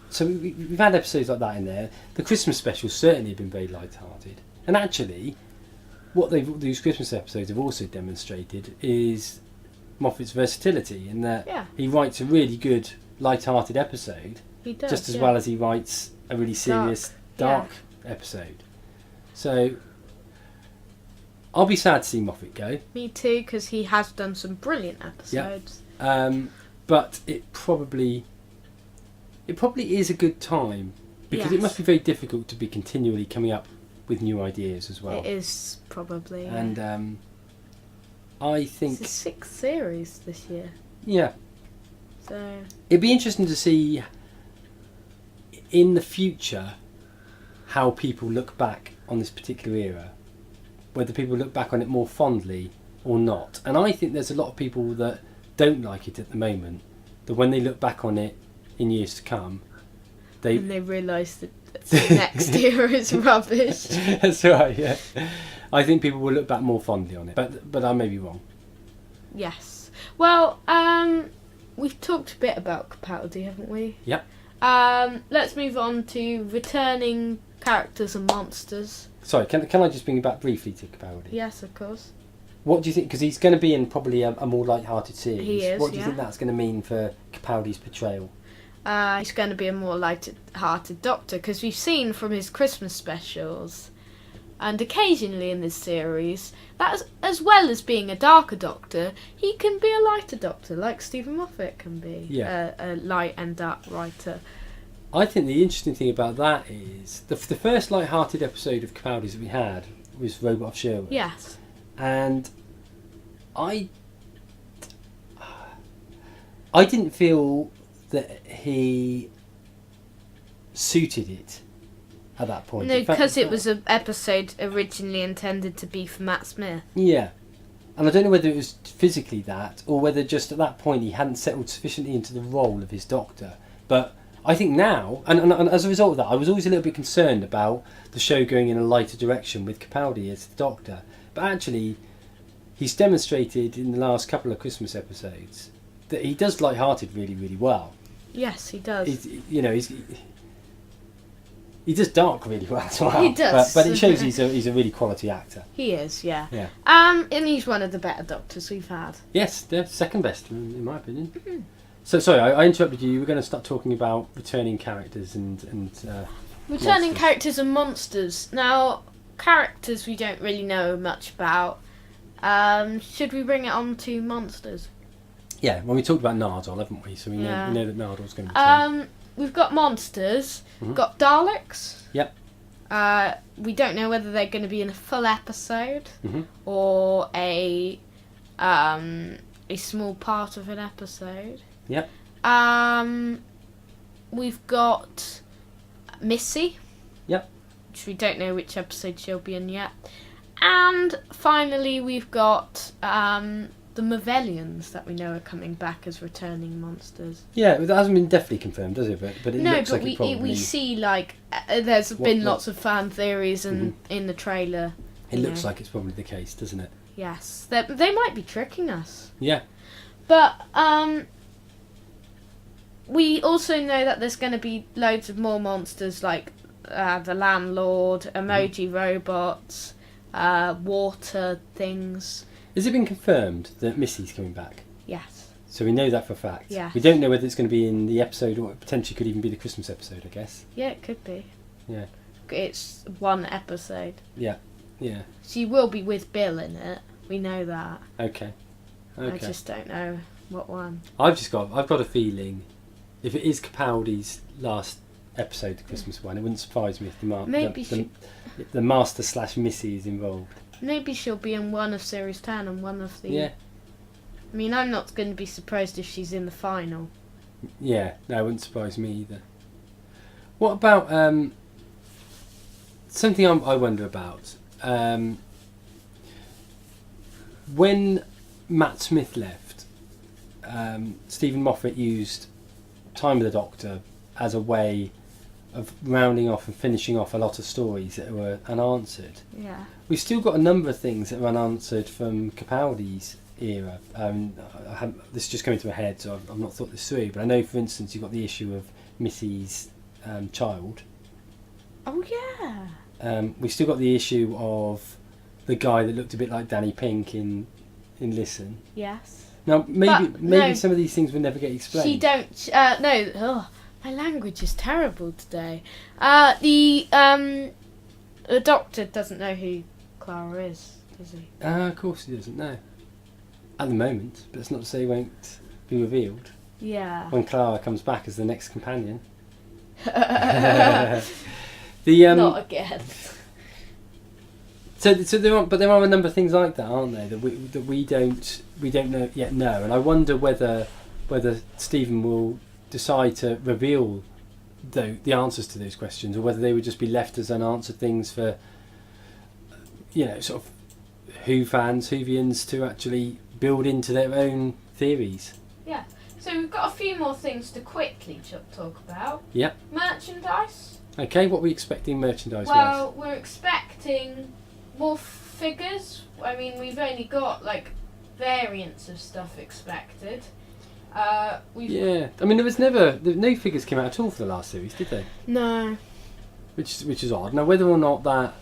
Speaker 1: So we've had episodes like that in there. The Christmas specials certainly have been very light-hearted, and actually, what these Christmas episodes have also demonstrated is Moffat's versatility, in that he writes a really good light-hearted episode,
Speaker 2: he does,
Speaker 1: just as well as he writes a really serious dark episode. So I'll be sad to see Moffat go.
Speaker 2: Me too, because he has done some brilliant episodes.
Speaker 1: But it probably is a good time, because it must be very difficult to be continually coming up with new ideas as well.
Speaker 2: It is probably.
Speaker 1: And I think
Speaker 2: it's the 6th series this year.
Speaker 1: Yeah.
Speaker 2: So
Speaker 1: it'd be interesting to see in the future how people look back on this particular era, whether people look back on it more fondly or not. And I think there's a lot of people that don't like it at the moment, that when they look back on it in years to come, they realise that
Speaker 2: the next era is rubbish.
Speaker 1: That's right, yeah. I think people will look back more fondly on it, but I may be wrong.
Speaker 2: Yes. Well, we've talked a bit about Capaldi, haven't we?
Speaker 1: Yep.
Speaker 2: Let's move on to returning characters and monsters.
Speaker 1: Sorry, can I just bring you back briefly to Capaldi?
Speaker 2: Yes, of course.
Speaker 1: What do you think? Because he's going to be in probably a more light-hearted series.
Speaker 2: He is,
Speaker 1: What do you
Speaker 2: yeah.
Speaker 1: think that's going to mean for Capaldi's portrayal?
Speaker 2: He's going to be a more light-hearted Doctor, because we've seen from his Christmas specials, and occasionally in this series, that as well as being a darker Doctor, he can be a lighter Doctor, like Stephen Moffat can be.
Speaker 1: Yeah.
Speaker 2: A light and dark writer.
Speaker 1: I think the interesting thing about that is the first light-hearted episode of Capaldi's that we had was Robot of Sherwood.
Speaker 2: Yes.
Speaker 1: And I didn't feel that he suited it at that point.
Speaker 2: No,
Speaker 1: In fact,
Speaker 2: because it was an episode originally intended to be for Matt Smith.
Speaker 1: Yeah. And I don't know whether it was physically that, or whether just at that point he hadn't settled sufficiently into the role of his Doctor. But I think now, and as a result of that, I was always a little bit concerned about the show going in a lighter direction with Capaldi as the Doctor. But actually, he's demonstrated in the last couple of Christmas episodes that he does light-hearted really, really well.
Speaker 2: Yes, he does.
Speaker 1: He does dark really well as well.
Speaker 2: He does.
Speaker 1: But it shows he's a really quality actor.
Speaker 2: He is, yeah.
Speaker 1: Yeah.
Speaker 2: And he's one of the better Doctors we've had.
Speaker 1: Yes, the second best in my opinion.
Speaker 2: Mm-hmm.
Speaker 1: So sorry, I interrupted you. You were going to start talking about returning characters and
Speaker 2: Returning
Speaker 1: monsters.
Speaker 2: characters and monsters. Now, characters we don't really know much about. Should we bring it on to monsters?
Speaker 1: Yeah, well, we talked about Nardole, haven't we? So we
Speaker 2: Yeah.
Speaker 1: know that Nardole's going to return.
Speaker 2: We've got monsters.
Speaker 1: Mhm.
Speaker 2: We've got Daleks.
Speaker 1: Yep.
Speaker 2: We don't know whether they're going to be in a full episode
Speaker 1: Mhm.
Speaker 2: or a small part of an episode.
Speaker 1: Yep.
Speaker 2: We've got Missy.
Speaker 1: Yep.
Speaker 2: Which we don't know which episode she'll be in yet. And finally, we've got the Mavellians that we know are coming back as returning monsters.
Speaker 1: Yeah, that hasn't been definitely confirmed, does it? But it
Speaker 2: No,
Speaker 1: looks
Speaker 2: but
Speaker 1: like it probably...
Speaker 2: we see like there's been
Speaker 1: what-
Speaker 2: lots of fan theories and in the trailer.
Speaker 1: It
Speaker 2: you
Speaker 1: looks
Speaker 2: know.
Speaker 1: like it's probably the case, doesn't it?
Speaker 2: Yes, they might be tricking us.
Speaker 1: Yeah.
Speaker 2: But we also know that there's going to be loads of more monsters like the landlord, emoji robots, water things.
Speaker 1: Has it been confirmed that Missy's coming back?
Speaker 2: Yes.
Speaker 1: So we know that for a fact.
Speaker 2: Yes.
Speaker 1: We don't know whether it's going to be in the episode or it potentially could even be the Christmas episode, I guess.
Speaker 2: Yeah, it could be.
Speaker 1: Yeah.
Speaker 2: It's one episode.
Speaker 1: Yeah. Yeah.
Speaker 2: She will be with Bill in it. We know that.
Speaker 1: Okay. Okay.
Speaker 2: I just don't know what one.
Speaker 1: I've got a feeling if it is Capaldi's last episode, the Christmas one, it wouldn't surprise me if the Master / Missy is involved.
Speaker 2: Maybe she'll be in one of Series 10 and one of the...
Speaker 1: Yeah.
Speaker 2: I mean, I'm not going to be surprised if she's in the final.
Speaker 1: Yeah, no, it wouldn't surprise me either. What about something I wonder about? When Matt Smith left, Stephen Moffat used Time with the Doctor as a way of rounding off and finishing off a lot of stories that were unanswered.
Speaker 2: Yeah.
Speaker 1: We've still got a number of things that are unanswered from Capaldi's era. This is just coming to my head, so I've not thought this through. But I know, for instance, you've got the issue of Missy's child.
Speaker 2: Oh, yeah.
Speaker 1: We've still got the issue of the guy that looked a bit like Danny Pink in Listen.
Speaker 2: Yes.
Speaker 1: Now, maybe
Speaker 2: no.
Speaker 1: some of these things will never get explained.
Speaker 2: She don't... no. Oh, my language is terrible today. The Doctor doesn't know who Clara is, does he?
Speaker 1: Of course he doesn't know. At the moment, but it's not to say it won't be revealed
Speaker 2: Yeah.
Speaker 1: when Clara comes back as the next companion.
Speaker 2: Not again.
Speaker 1: So there are a number of things like that, aren't there, that we don't know yet know, and I wonder whether Stephen will decide to reveal the answers to those questions, or whether they would just be left as unanswered things for sort of Whovians to actually build into their own theories.
Speaker 2: Yeah. So we've got a few more things to quickly talk about.
Speaker 1: Yep.
Speaker 2: Merchandise.
Speaker 1: Okay, what are we expecting merchandise-wise?
Speaker 2: Well, we're expecting more figures. I mean, we've only got like variants of stuff expected.
Speaker 1: Yeah, I mean, no figures came out at all for the last series, did they?
Speaker 2: No.
Speaker 1: Which is odd. Now, whether or not that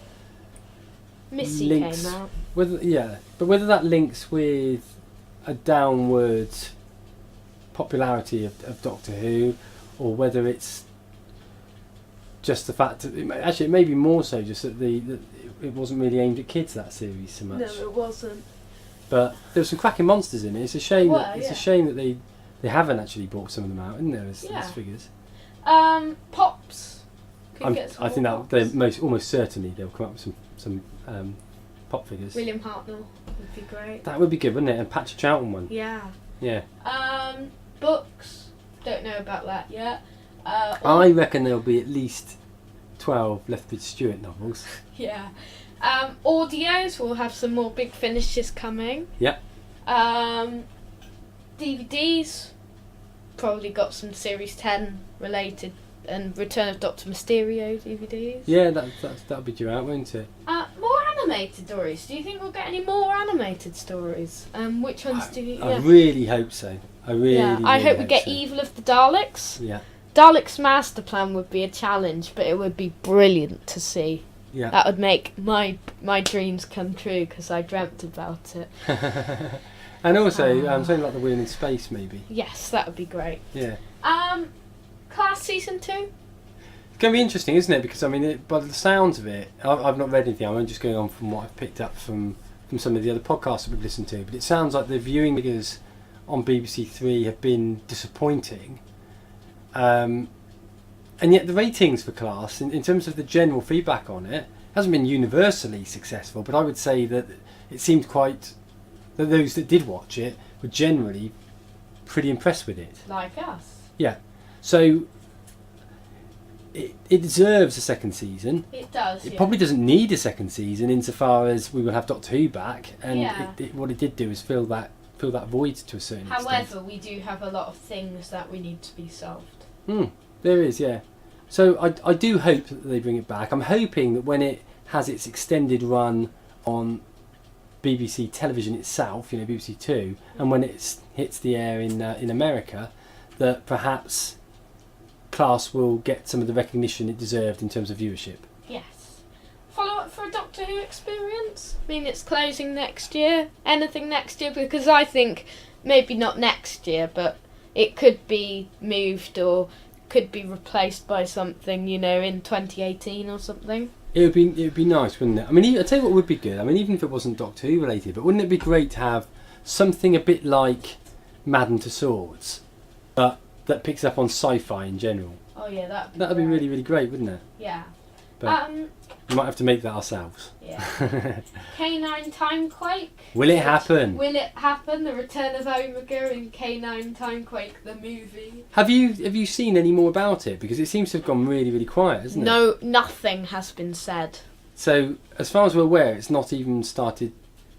Speaker 2: Missy
Speaker 1: links
Speaker 2: came out.
Speaker 1: whether that links with a downward popularity of Doctor Who, or whether it's just the fact that it may be more so just that it wasn't really aimed at kids, that series, so much.
Speaker 2: No, it wasn't.
Speaker 1: But there were some cracking monsters in it. It's a shame.
Speaker 2: Well,
Speaker 1: it's a shame that they haven't actually brought some of them out, isn't there? As figures.
Speaker 2: Pops.
Speaker 1: I think that they almost certainly they'll come up with some pop figures.
Speaker 2: William Hartnell would be great.
Speaker 1: That would be good, wouldn't it? And Patrick Troughton one.
Speaker 2: Yeah.
Speaker 1: Yeah.
Speaker 2: Books. Don't know about that yet.
Speaker 1: I reckon there'll be at least 12 Lethbridge Stewart novels.
Speaker 2: Yeah. Audios, we'll have some more big finishes coming.
Speaker 1: Yep.
Speaker 2: DVDs, probably got some Series 10 related and Return of Dr. Mysterio DVDs.
Speaker 1: Yeah, that'll be due out, won't it?
Speaker 2: More animated stories. Do you think we'll get any more animated stories? Which ones do you...
Speaker 1: I really hope so. I
Speaker 2: hope we get
Speaker 1: so.
Speaker 2: Evil of the Daleks.
Speaker 1: Yeah.
Speaker 2: Daleks Master Plan would be a challenge, but it would be brilliant to see.
Speaker 1: Yeah.
Speaker 2: That would make my dreams come true, because I dreamt about it.
Speaker 1: And also, something like the Wheel in Space, maybe.
Speaker 2: Yes, that would be great.
Speaker 1: Yeah.
Speaker 2: Class Season 2?
Speaker 1: It's going to be interesting, isn't it? Because, I mean, by the sounds of it, I've not read anything. I'm just going on from what I've picked up from some of the other podcasts that we've listened to. But it sounds like the viewing figures on BBC Three have been disappointing. And yet the ratings for Class, in terms of the general feedback on it, hasn't been universally successful. But I would say that it seemed that those that did watch it were generally pretty impressed with it.
Speaker 2: Like us.
Speaker 1: Yeah. So it deserves a second season.
Speaker 2: It does.
Speaker 1: It probably doesn't need a second season, insofar as we will have Doctor Who back, and what it did do is fill that void to a certain extent.
Speaker 2: However, we do have a lot of things that we need to be solved.
Speaker 1: There is, yeah. So I do hope that they bring it back. I'm hoping that when it has its extended run on BBC television itself, BBC Two, and when it hits the air in America, that perhaps Class will get some of the recognition it deserved in terms of viewership.
Speaker 2: Yes. Follow up for a Doctor Who experience? I mean, it's closing next year. Anything next year? Because I think maybe not next year, but it could be moved or could be replaced by something, in 2018 or something.
Speaker 1: It would be nice, wouldn't it? I mean, I'll tell you what would be good. I mean, even if it wasn't Doctor Who related, but wouldn't it be great to have something a bit like Madame Tussauds, but that picks up on sci-fi in general?
Speaker 2: Oh yeah,
Speaker 1: that'd be really, really great, wouldn't it?
Speaker 2: Yeah.
Speaker 1: But we might have to make that ourselves.
Speaker 2: Yeah. K9 Timequake.
Speaker 1: Will it happen?
Speaker 2: Will it happen? The Return of Omega in K9 Timequake, the movie.
Speaker 1: Have you seen any more about it? Because it seems to have gone really, really quiet, hasn't it?
Speaker 2: No, nothing has been said.
Speaker 1: So, as far as we're aware, it's not even started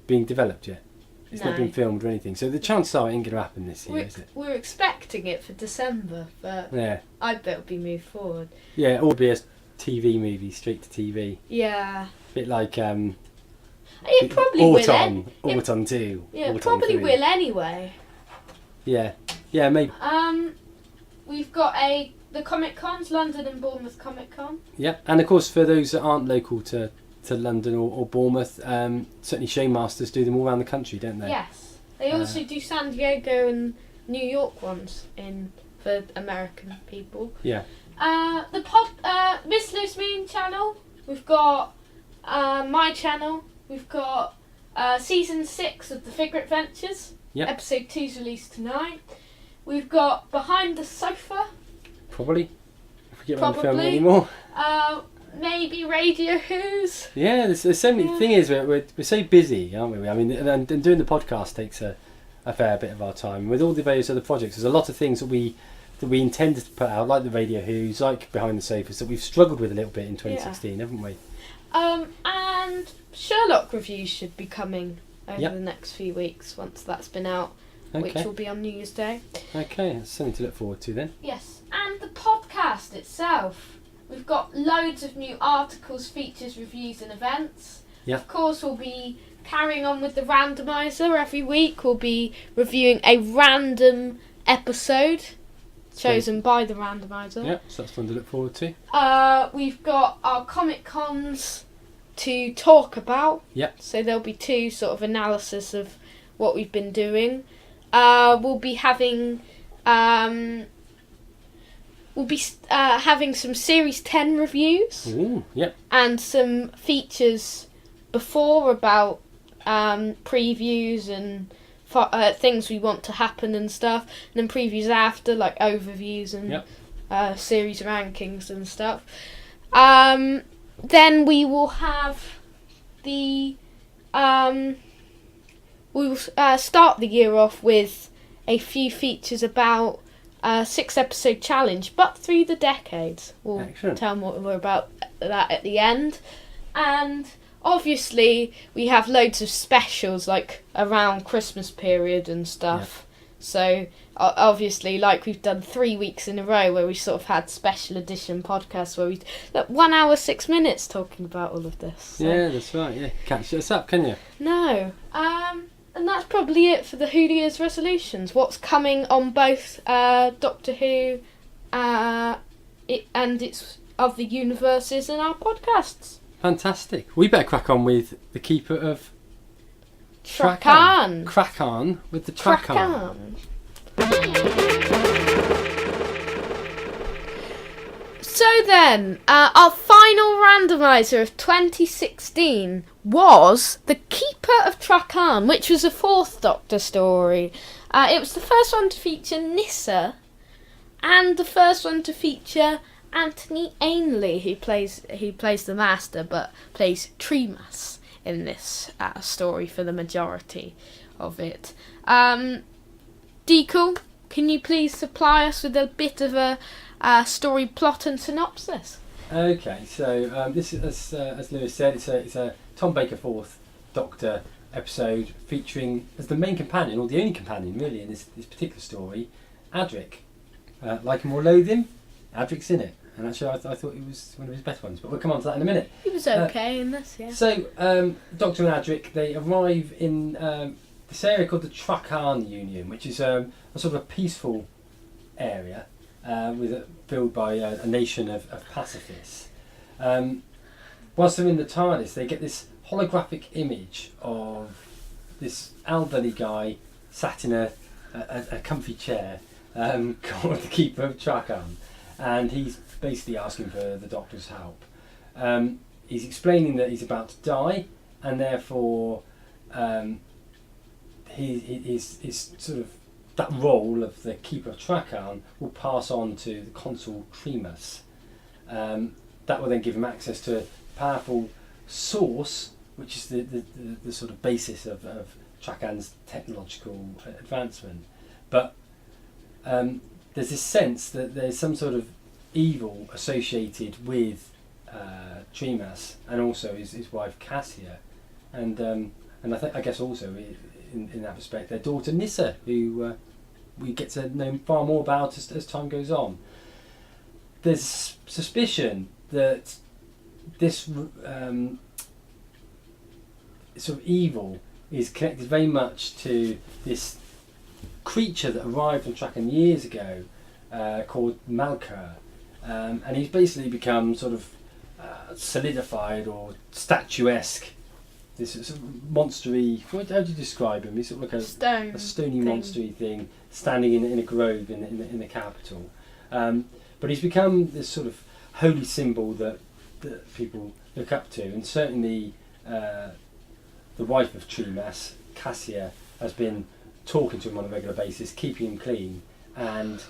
Speaker 1: being developed yet. It's not been filmed or anything. So the chances are it ain't going to happen this year, is it?
Speaker 2: We're expecting it for December, but I bet it'll be moved forward.
Speaker 1: Yeah, or be a TV movie, straight to TV.
Speaker 2: Yeah.
Speaker 1: A bit like
Speaker 2: it probably
Speaker 1: Autumn,
Speaker 2: will.
Speaker 1: Autumn 2.
Speaker 2: Yeah,
Speaker 1: Autumn
Speaker 2: it probably
Speaker 1: 3.
Speaker 2: will anyway.
Speaker 1: Yeah, maybe.
Speaker 2: We've got the Comic Cons, London and Bournemouth Comic Con.
Speaker 1: Yeah, and of course for those that aren't local to London or Bournemouth, certainly Showmasters do them all around the country, don't they?
Speaker 2: Yes, they also do San Diego and New York ones for American people.
Speaker 1: Yeah.
Speaker 2: The Miss Loose Mean channel. We've got my channel. We've got season 6 of the Figure Adventures.
Speaker 1: Yep.
Speaker 2: Episode 2's released tonight. We've got Behind the Sofa.
Speaker 1: Probably. If we get around to filming anymore.
Speaker 2: Maybe Radio Who's.
Speaker 1: Yeah, there's so many. The thing is, we're so busy, aren't we? I mean, and doing the podcast takes a fair bit of our time. With all the various other projects, there's a lot of things that we intended to put out, like the Radio Who's, like Behind the Sofas, that we've struggled with a little bit in 2016, haven't we?
Speaker 2: And Sherlock reviews should be coming over the next few weeks once that's been out, which will be on New Year's Day.
Speaker 1: Okay, that's something to look forward to then.
Speaker 2: Yes, and the podcast itself. We've got loads of new articles, features, reviews and events.
Speaker 1: Yeah.
Speaker 2: Of course, we'll be carrying on with the randomizer every week. We'll be reviewing a random episode chosen by the randomizer.
Speaker 1: Yeah, so that's fun to look forward to.
Speaker 2: We've got our Comic Cons to talk about.
Speaker 1: Yep.
Speaker 2: So there'll be 2 sort of analysis of what we've been doing. We'll be having having some Series 10 reviews.
Speaker 1: Ooh, yep.
Speaker 2: And some features before about previews and things we want to happen and stuff, and then previews after, like overviews and series rankings and stuff. Then we will have we will start the year off with a few features about 6-episode challenge, but through the decades. We'll
Speaker 1: Excellent.
Speaker 2: tell more about that at the end. And obviously we have loads of specials like around Christmas period and stuff. So obviously, like we've done 3 weeks in a row where we sort of had special edition podcasts where we 1 hour 6 minutes talking about all of this. So.
Speaker 1: Yeah, that's right. Yeah, can't shut us up, can you?
Speaker 2: No. And that's probably it for the Who Year's resolutions. What's coming on both Doctor Who and its other universes and our podcasts.
Speaker 1: Fantastic. We better crack on with the Keeper of
Speaker 2: Traken.
Speaker 1: Crack on with the Traken.
Speaker 2: So then, our final randomiser of 2016 was the Keeper of Traken, which was a 4th Doctor story. It was the first one to feature Nyssa, and the first one to feature Anthony Ainley, who plays the Master, but plays Tremas in this story for the majority of it. Deacle, can you please supply us with a bit of a story plot and synopsis?
Speaker 1: Okay, so this is, as Lewis said, it's a Tom Baker 4th Doctor episode featuring as the main companion, or the only companion really in this particular story, Adric. Like him or loathe him, Adric's in it. And actually I thought it was one of his best ones, but we'll come on to that in a minute.
Speaker 2: He was okay in this, yeah.
Speaker 1: So, Doctor and Adric, they arrive in this area called the Traken Union, which is a sort of a peaceful area filled by a nation of pacifists. Whilst they're in the TARDIS, they get this holographic image of this elderly guy sat in a comfy chair called the Keeper of Traken, and he's basically asking for the Doctor's help. He's explaining that he's about to die, and therefore his sort of that role of the Keeper of Traken will pass on to the Consul Tremas. That will then give him access to a powerful source, which is the sort of basis of Traken's technological advancement. But there's this sense that there's some sort of evil associated with Tremas and also his wife Cassia, and I guess also in that respect their daughter Nyssa, who we get to know far more about as time goes on. There's suspicion that this sort of evil is connected very much to this creature that arrived on Traken years ago called Malkur, and he's basically become sort of solidified or statuesque. This sort of monstery. How do you describe him? He's sort of like a stony monstery thing standing in a grove in the capital. But he's become this sort of holy symbol that people look up to, and certainly the wife of Tremas, Cassia, has been talking to him on a regular basis, keeping him clean, and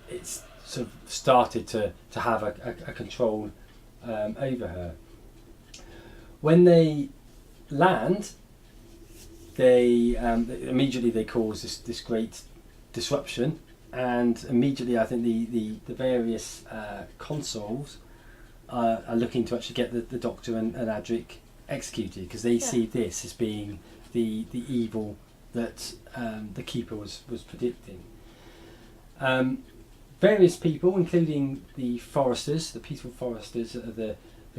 Speaker 1: it's sort of started to have a control over her. When they land, they immediately cause this great disruption, and immediately I think the various consuls are looking to actually get the Doctor and Adric executed, because they see this as being the evil that the Keeper was predicting. Various people, including the Foresters, the peaceful Foresters, are the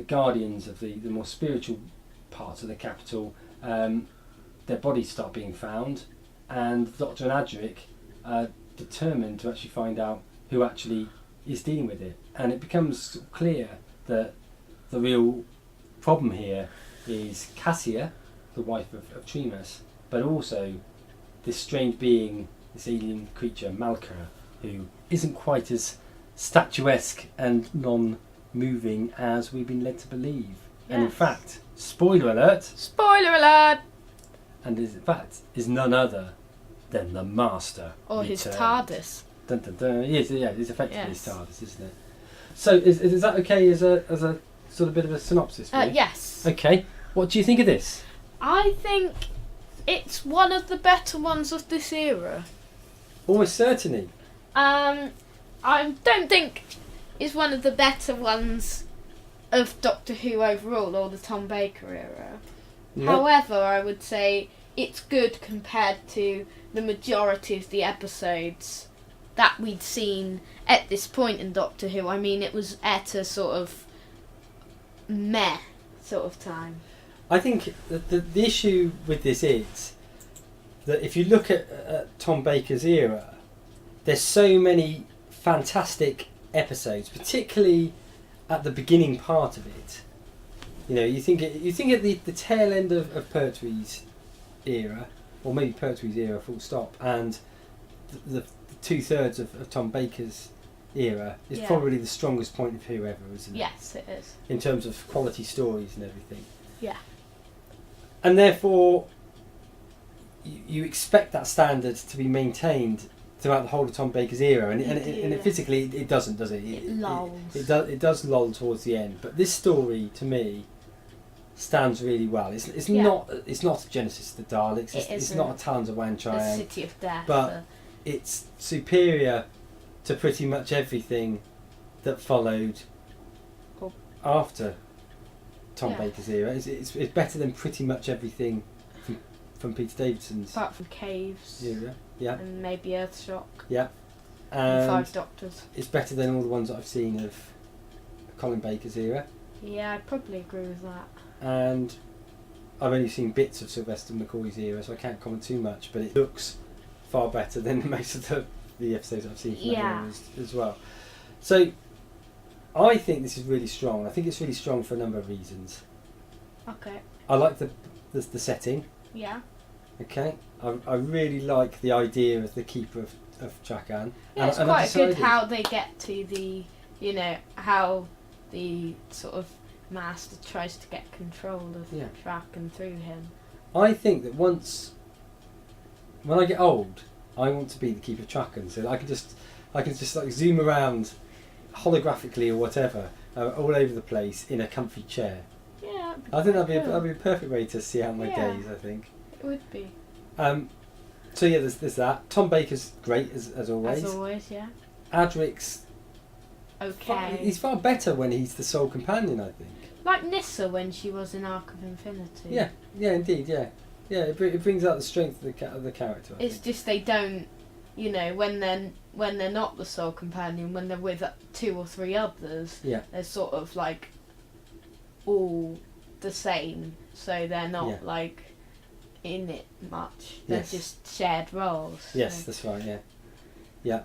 Speaker 1: guardians of the more spiritual parts of the capital, their bodies start being found, and Doctor and Adric are determined to actually find out who actually is dealing with it. And it becomes clear that the real problem here is Cassia, the wife of Tremas, but also this strange being, this alien creature, Malka, who isn't quite as statuesque and non-moving as we've been led to believe. And in
Speaker 2: Yes.
Speaker 1: fact, spoiler alert,
Speaker 2: Spoiler alert!
Speaker 1: and is none other than the Master.
Speaker 2: Or his
Speaker 1: returned.
Speaker 2: TARDIS.
Speaker 1: Dun, dun, dun. Yes, yeah, it's effectively
Speaker 2: Yes.
Speaker 1: his TARDIS, isn't it? So is that okay as a sort of bit of a synopsis for you?
Speaker 2: Yes.
Speaker 1: Okay, what do you think of this?
Speaker 2: I think it's one of the better ones of this era.
Speaker 1: Almost certainly.
Speaker 2: I don't think it's one of the better ones of Doctor Who overall, or the Tom Baker era.
Speaker 1: No.
Speaker 2: However, I would say it's good compared to the majority of the episodes that we'd seen at this point in Doctor Who. I mean, it was at a sort of meh sort of time.
Speaker 1: I think the issue with this is that if you look at Tom Baker's era, there's so many fantastic episodes, particularly at the beginning part of it. You know, you think at the tail end of Pertwee's era, or maybe Pertwee's era full stop, and the 2/3 of Tom Baker's era is
Speaker 2: Yeah.
Speaker 1: probably the strongest point of Who ever, isn't it?
Speaker 2: Yes, it is.
Speaker 1: In terms of quality stories and everything.
Speaker 2: Yeah.
Speaker 1: And therefore, you expect that standard to be maintained throughout the whole of Tom Baker's era, and it physically it doesn't, does it?
Speaker 2: It lulls.
Speaker 1: It does lull towards the end, but this story to me stands really well. It's
Speaker 2: Yeah.
Speaker 1: not Genesis of the Daleks. It's
Speaker 2: isn't.
Speaker 1: not a Talons of Wan
Speaker 2: The
Speaker 1: Triang.
Speaker 2: City of Death.
Speaker 1: But it's superior to pretty much everything that followed
Speaker 2: Cool.
Speaker 1: after Tom
Speaker 2: Yeah.
Speaker 1: Baker's era. It's better than pretty much everything from Peter Davidson's
Speaker 2: apart from Caves
Speaker 1: era. Yeah,
Speaker 2: and maybe Earthshock
Speaker 1: yeah.
Speaker 2: and
Speaker 1: And
Speaker 2: Five Doctors.
Speaker 1: it's better than all the ones that I've seen of Colin Baker's era.
Speaker 2: Yeah, I'd probably agree with that.
Speaker 1: And I've only seen bits of Sylvester McCoy's era, so I can't comment too much, but it looks far better than most of the episodes I've seen from that
Speaker 2: Yeah.
Speaker 1: era as well. So I think this is really strong. I think it's really strong for a number of reasons.
Speaker 2: Okay.
Speaker 1: I like the setting.
Speaker 2: Yeah.
Speaker 1: Okay, I really like the idea of the Keeper of Traken.
Speaker 2: Yeah, it's
Speaker 1: I've
Speaker 2: quite good
Speaker 1: decided-
Speaker 2: how they get to the, how the sort of master tries to get control of
Speaker 1: Yeah.
Speaker 2: Traken through him.
Speaker 1: I think that when I get old, I want to be the Keeper of Traken, so I can just like zoom around holographically or whatever all over the place in a comfy chair.
Speaker 2: Yeah,
Speaker 1: I think
Speaker 2: quite
Speaker 1: that'd be a perfect way to see out my
Speaker 2: Yeah.
Speaker 1: days. I think.
Speaker 2: It would be.
Speaker 1: So yeah, there's that. Tom Baker's great as always.
Speaker 2: As always, yeah.
Speaker 1: Adric's
Speaker 2: Okay.
Speaker 1: he's far better when he's the sole companion, I think.
Speaker 2: Like Nyssa when she was in Arc of Infinity.
Speaker 1: Yeah, indeed, yeah. It brings out the strength of the character. I
Speaker 2: It's
Speaker 1: think.
Speaker 2: just they don't, when they're not the sole companion, when they're with 2 or 3 others,
Speaker 1: Yeah.
Speaker 2: they're sort of like all the same, so they're not
Speaker 1: Yeah.
Speaker 2: like in it much. They're
Speaker 1: Yes.
Speaker 2: just shared roles.
Speaker 1: Yes,
Speaker 2: so.
Speaker 1: that's right. Yeah.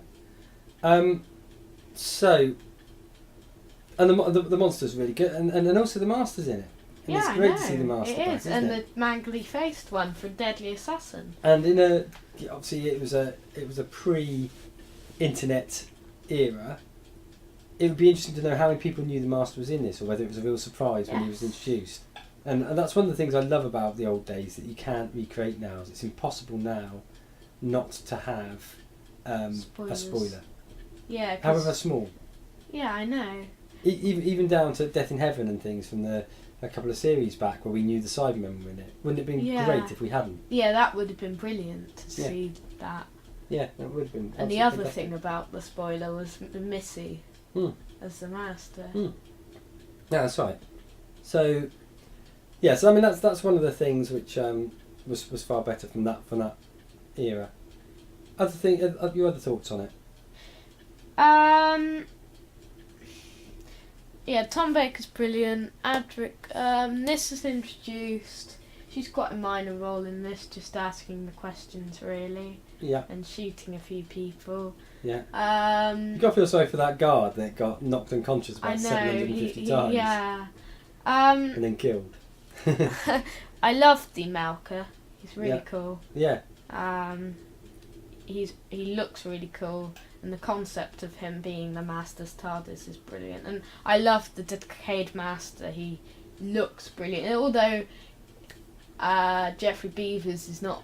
Speaker 1: So, and the monster's really good, and also the master's in it. And
Speaker 2: Yeah,
Speaker 1: it's
Speaker 2: I
Speaker 1: great
Speaker 2: know.
Speaker 1: to see the master
Speaker 2: It
Speaker 1: back,
Speaker 2: is,
Speaker 1: isn't
Speaker 2: and
Speaker 1: it?
Speaker 2: the mangly faced one from Deadly Assassin.
Speaker 1: And obviously it was a pre-internet era. It would be interesting to know how many people knew the master was in this, or whether it was a real surprise when he was
Speaker 2: Yes.
Speaker 1: introduced. And that's one of the things I love about the old days that you can't recreate now. Is it's impossible now not to have a
Speaker 2: Spoilers.
Speaker 1: spoiler,
Speaker 2: Yeah, 'cause-
Speaker 1: however small.
Speaker 2: yeah, I know.
Speaker 1: Even down to Death in Heaven and things from a couple of series back where we knew the Cybermen were in it. Wouldn't it have been
Speaker 2: Yeah.
Speaker 1: great if we hadn't?
Speaker 2: Yeah, that would have been brilliant to
Speaker 1: Yeah.
Speaker 2: see that.
Speaker 1: Yeah, that would have been.
Speaker 2: And the
Speaker 1: absolutely
Speaker 2: other
Speaker 1: fantastic.
Speaker 2: thing about the spoiler was Missy
Speaker 1: Hmm.
Speaker 2: as the master.
Speaker 1: Yeah, that's right. So, I mean that's one of the things which was far better from that era. Your other thoughts on it?
Speaker 2: Yeah, Tom Baker's brilliant. Adric, this is introduced. She's quite a minor role in this, just asking the questions really,
Speaker 1: Yeah,
Speaker 2: and shooting a few people.
Speaker 1: yeah.
Speaker 2: You
Speaker 1: You got to feel sorry for that guard that got knocked unconscious
Speaker 2: I
Speaker 1: about
Speaker 2: know.
Speaker 1: 750 times.
Speaker 2: Yeah.
Speaker 1: and then killed.
Speaker 2: I love the Malka. He's really
Speaker 1: Yeah.
Speaker 2: cool.
Speaker 1: Yeah.
Speaker 2: He looks really cool, and the concept of him being the Master's TARDIS is brilliant. And I love the Decayed Master. He looks brilliant. And although Jeffrey Beavers is not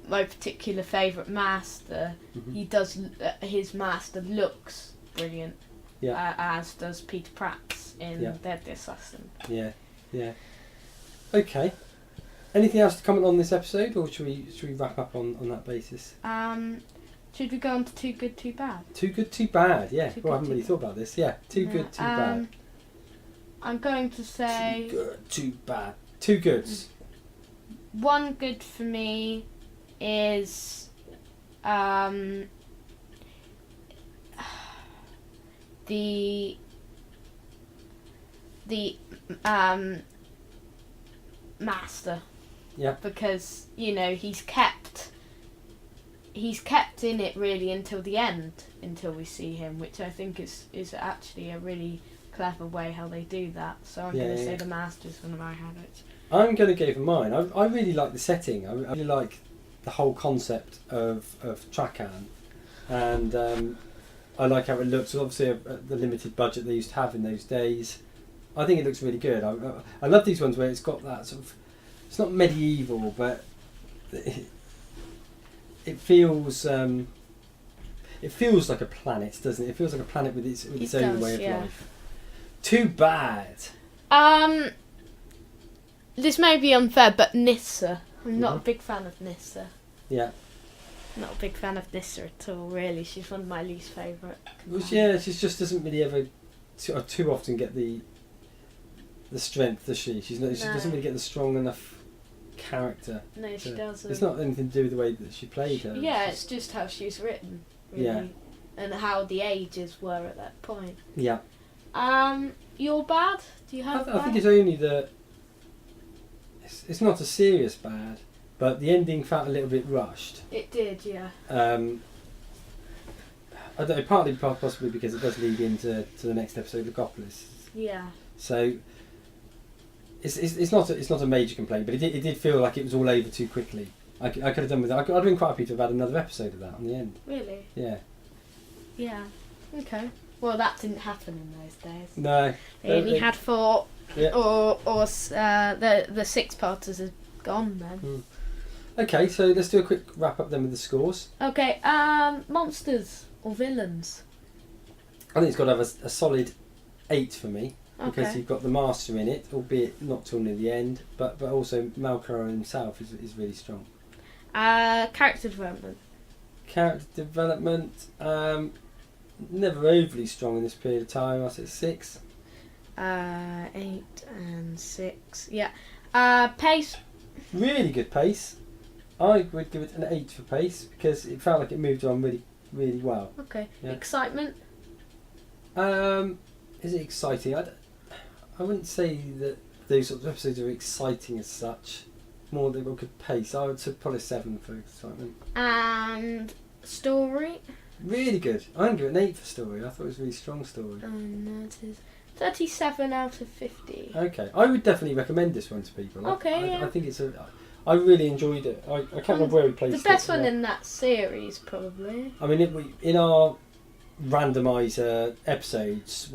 Speaker 2: my particular favourite Master, he does. His Master looks brilliant.
Speaker 1: Yeah.
Speaker 2: As does Peter Pratt's in Dead the Assassin.
Speaker 1: Yeah. Yeah. Okay. Anything else to comment on this episode, or should we wrap up on that basis?
Speaker 2: Should we go on to Too Good, Too Bad?
Speaker 1: Too good, too bad. Yeah.
Speaker 2: Too
Speaker 1: Well, I
Speaker 2: good,
Speaker 1: haven't really
Speaker 2: too
Speaker 1: thought about this. Yeah. Too good, too bad.
Speaker 2: I'm going to say
Speaker 1: Too good, too bad. Two goods.
Speaker 2: one good for me is the Master.
Speaker 1: Yeah.
Speaker 2: Because he's kept in it really until the end, until we see him, which I think is actually a really clever way how they do that. So I'm going to say the Master's one of my habits.
Speaker 1: I'm going to go for mine. I really like the setting. I really like the whole concept of Traken, and I like how it looks. Obviously, the limited budget they used to have in those days. I think it looks really good. I love these ones where it's got that sort of. It's not medieval, but it feels. It feels like a planet, doesn't it? It feels like a planet with its own way of life. Too bad.
Speaker 2: This may be unfair, but Nyssa. I'm not a big fan of Nyssa.
Speaker 1: Yeah.
Speaker 2: Not a big fan of Nyssa at all, really. She's one of my least favourite.
Speaker 1: Well, yeah, she just doesn't really ever too often get the strength, does she? She doesn't really get the strong enough character.
Speaker 2: No, she doesn't.
Speaker 1: It's not anything to do with the way that she played her.
Speaker 2: Yeah, it's just how she's written, really.
Speaker 1: Yeah.
Speaker 2: And how the ages were at that point.
Speaker 1: Yeah.
Speaker 2: You're bad? Do you have
Speaker 1: I think it's only that it's not a serious bad, but the ending felt a little bit rushed.
Speaker 2: It did, yeah.
Speaker 1: I don't know, partly possibly because it does lead into the next episode, Legopolis.
Speaker 2: Yeah.
Speaker 1: So it's not a major complaint, but it did feel like it was all over too quickly. I could have done with that. I'd have been quite happy to have had another episode of that on the end.
Speaker 2: Really?
Speaker 1: Yeah.
Speaker 2: Yeah. Okay. Well, that didn't happen in those days.
Speaker 1: No.
Speaker 2: They only had 4,
Speaker 1: Yeah.
Speaker 2: or the 6-parters are gone then.
Speaker 1: Okay, so let's do a quick wrap up then with the scores.
Speaker 2: Okay. Monsters or villains?
Speaker 1: I think it's got to have a solid 8 for me. Because
Speaker 2: Okay.
Speaker 1: you've got the Master in it, albeit not till near the end, but also Malkara himself is really strong.
Speaker 2: Character development.
Speaker 1: Character development, never overly strong in this period of time. I say 6.
Speaker 2: 8 and 6. Yeah. Pace.
Speaker 1: Really good pace. I would give it an 8 for pace because it felt like it moved on really, really well.
Speaker 2: Okay.
Speaker 1: Yeah.
Speaker 2: Excitement.
Speaker 1: Is it exciting? I wouldn't say that those sorts of episodes are exciting as such. More than a good pace. I would say probably 7 for excitement.
Speaker 2: And story.
Speaker 1: Really good. I'm going to give it an 8 for story. I thought it was a really strong story.
Speaker 2: No, it is 37 out of 50.
Speaker 1: Okay, I would definitely recommend this one to people.
Speaker 2: Okay,
Speaker 1: I think it's I really enjoyed it. I can't remember where we placed it.
Speaker 2: The best one in that series, probably.
Speaker 1: I mean, in our randomizer episodes,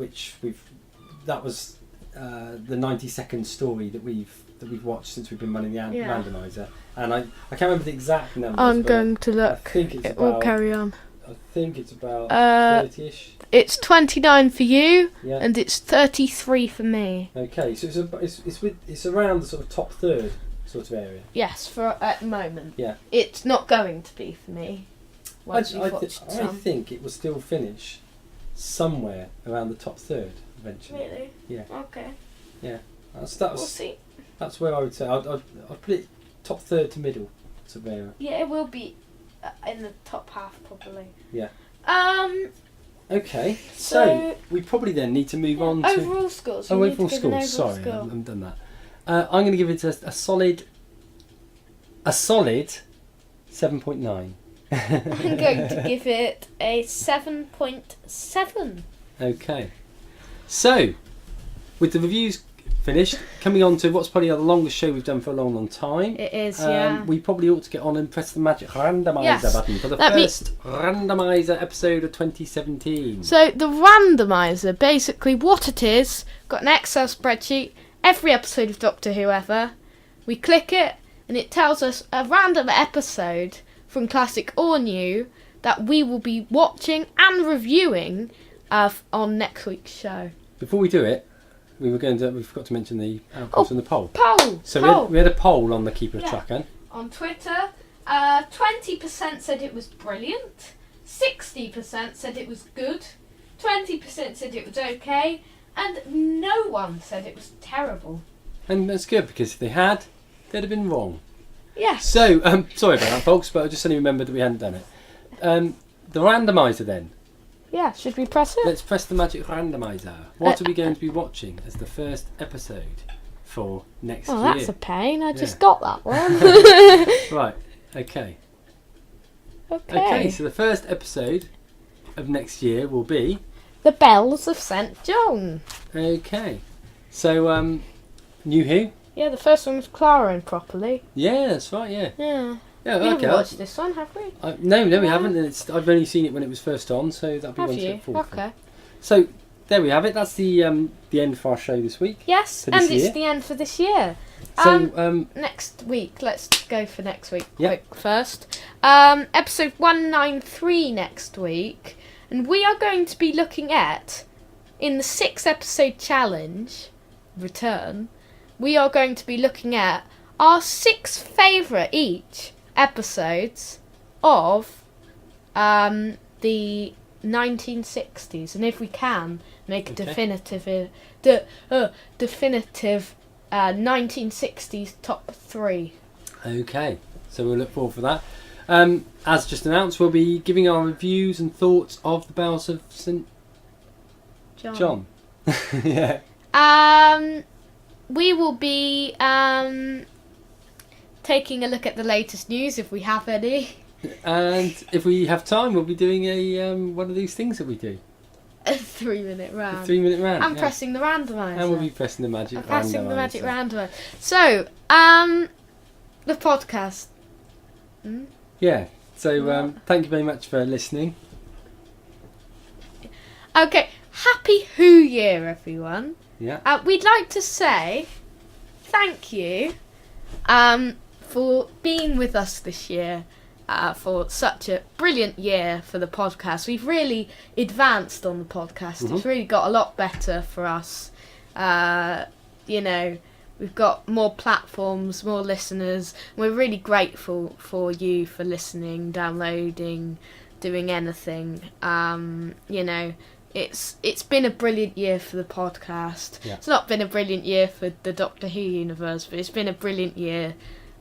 Speaker 1: that was the 90-second story that we've watched since we've been running the randomizer, and I can't remember the exact numbers.
Speaker 2: I'm going to look.
Speaker 1: I think it's
Speaker 2: We'll carry on.
Speaker 1: I think it's about 30ish.
Speaker 2: It's 29 for you,
Speaker 1: Yeah.
Speaker 2: and it's 33 for me.
Speaker 1: Okay, so it's around the sort of top third sort of area.
Speaker 2: Yes, for at the moment.
Speaker 1: Yeah.
Speaker 2: It's not going to be for me. Once you've watched
Speaker 1: I
Speaker 2: some.
Speaker 1: think it will still finish somewhere around the top third eventually.
Speaker 2: Really?
Speaker 1: Yeah.
Speaker 2: Okay.
Speaker 1: Yeah. We'll
Speaker 2: see.
Speaker 1: That's where I would say I'd put it top third to middle sort of area.
Speaker 2: Yeah, it will be in the top half probably.
Speaker 1: Yeah. Okay. So we probably then need to move on to
Speaker 2: overall scores.
Speaker 1: overall scores. Sorry, I haven't done that. I'm going to give it a solid 7.9.
Speaker 2: I'm going to give it a 7.7.
Speaker 1: Okay. So, with the reviews finished. Coming on to what's probably the longest show we've done for a long, long time.
Speaker 2: It is, yeah.
Speaker 1: We probably ought to get on and press the magic randomiser button for the first randomiser episode of 2017.
Speaker 2: So the randomiser, basically what it is, got an Excel spreadsheet, every episode of Doctor Who ever. We click it and it tells us a random episode from Classic or New that we will be watching and reviewing on next week's show.
Speaker 1: Before we do it, we forgot to mention the outcomes from the poll.
Speaker 2: Poll!
Speaker 1: We had a poll on the Keeper of Traken.
Speaker 2: On Twitter, 20% said it was brilliant, 60% said it was good, 20% said it was okay, and no one said it was terrible.
Speaker 1: And that's good, because if they had, they'd have been wrong.
Speaker 2: Yes.
Speaker 1: So, sorry about that, folks, but I just suddenly remembered that we hadn't done it. The randomiser then.
Speaker 2: Yeah, should we press it?
Speaker 1: Let's press the magic randomiser. What are we going to be watching as the first episode for next year?
Speaker 2: Oh, that's a pain. I just got that one.
Speaker 1: Right, okay.
Speaker 2: Okay,
Speaker 1: so the first episode of next year will be...
Speaker 2: The Bells of St. John.
Speaker 1: Okay. So, New Who?
Speaker 2: Yeah, the first one was Clara and Properly.
Speaker 1: Yeah, that's right, yeah.
Speaker 2: Yeah.
Speaker 1: Yeah,
Speaker 2: We
Speaker 1: okay.
Speaker 2: haven't watched this one, have we?
Speaker 1: No, we haven't. I've only seen it when it was first on, so that'll be
Speaker 2: Have
Speaker 1: one
Speaker 2: you?
Speaker 1: step forward.
Speaker 2: Okay.
Speaker 1: So there we have it. That's the end for our show this week.
Speaker 2: Yes,
Speaker 1: For this
Speaker 2: and
Speaker 1: year.
Speaker 2: it's the end for this year.
Speaker 1: So
Speaker 2: Next week, let's go for next week
Speaker 1: Yep.
Speaker 2: quick first. Episode 193 next week, and we are going to be looking at, in the 6-episode challenge, return, we are going to be looking at our 6 favourite each episodes of the 1960s, and if we can make a definitive 1960s top 3.
Speaker 1: okay, so we'll look forward for that. As just announced, we'll be giving our reviews and thoughts of the Bells of St. John. Yeah.
Speaker 2: We will be taking a look at the latest news if we have any.
Speaker 1: And if we have time, we'll be doing a one of these things that we do.
Speaker 2: A 3-minute round.
Speaker 1: A 3-minute round.
Speaker 2: I'm pressing the randomizer.
Speaker 1: And we'll be pressing the magic randomizer.
Speaker 2: Pressing the magic randomizer. So, the podcast.
Speaker 1: Yeah. So, thank you very much for listening.
Speaker 2: Okay. Happy Who Year, everyone.
Speaker 1: Yeah.
Speaker 2: We'd like to say thank you for being with us this year, for such a brilliant year for the podcast. We've really advanced on the podcast.
Speaker 1: Mm-hmm.
Speaker 2: It's really got a lot better for us. We've got more platforms, more listeners. We're really grateful for you for listening, downloading, doing anything. It's been a brilliant year for the podcast.
Speaker 1: Yeah.
Speaker 2: It's not been a brilliant year for the Doctor Who universe, but it's been a brilliant year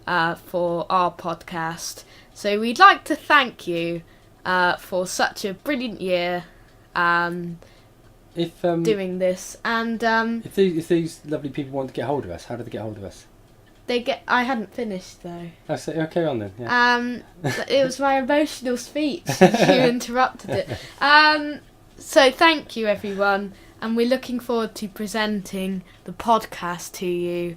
Speaker 2: for our podcast. So we'd like to thank you for such a brilliant year doing this. And
Speaker 1: if these lovely people want to get hold of us, how do they get hold of us?
Speaker 2: I hadn't finished though.
Speaker 1: Oh, so, okay, on then. Yeah.
Speaker 2: It was my emotional speech. You interrupted it. So thank you, everyone, and we're looking forward to presenting the podcast to you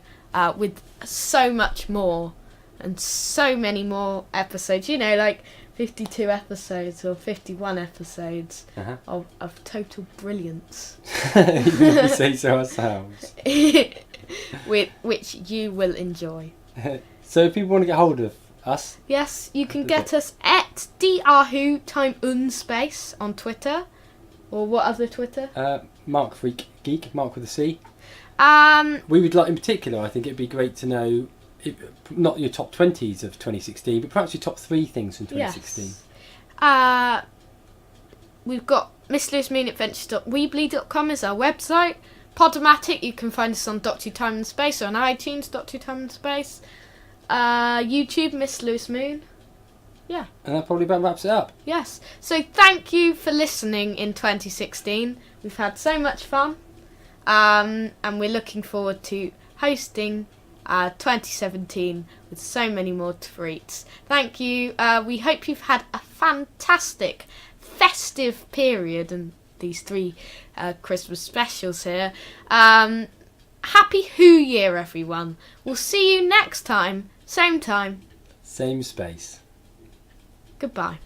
Speaker 2: with so much more and so many more episodes. Like 52 episodes or 51 episodes of total brilliance.
Speaker 1: We say so ourselves.
Speaker 2: Which you will enjoy.
Speaker 1: So if people want to get hold of us...
Speaker 2: Yes, you can get us at drwho_space on Twitter. Or what other Twitter?
Speaker 1: Mark Freak Geek, Mark with a C.
Speaker 2: We
Speaker 1: would like, in particular, I think it'd be great to know, not your top 20s of 2016, but perhaps your top 3 things from 2016.
Speaker 2: Yes. We've got misslewsmoonadventures.weebly.com is our website. Podomatic, you can find us on Doctor Who Time and Space, or on iTunes, Doctor Who Time and Space. YouTube, Miss Lewis Moon. Yeah.
Speaker 1: And that probably about wraps it up.
Speaker 2: Yes. So thank you for listening in 2016. We've had so much fun. And we're looking forward to hosting 2017 with so many more treats. Thank you. We hope you've had a fantastic festive period and these 3 Christmas specials here. Happy Who Year, everyone. We'll see you next time. Same time.
Speaker 1: Same space.
Speaker 2: Goodbye.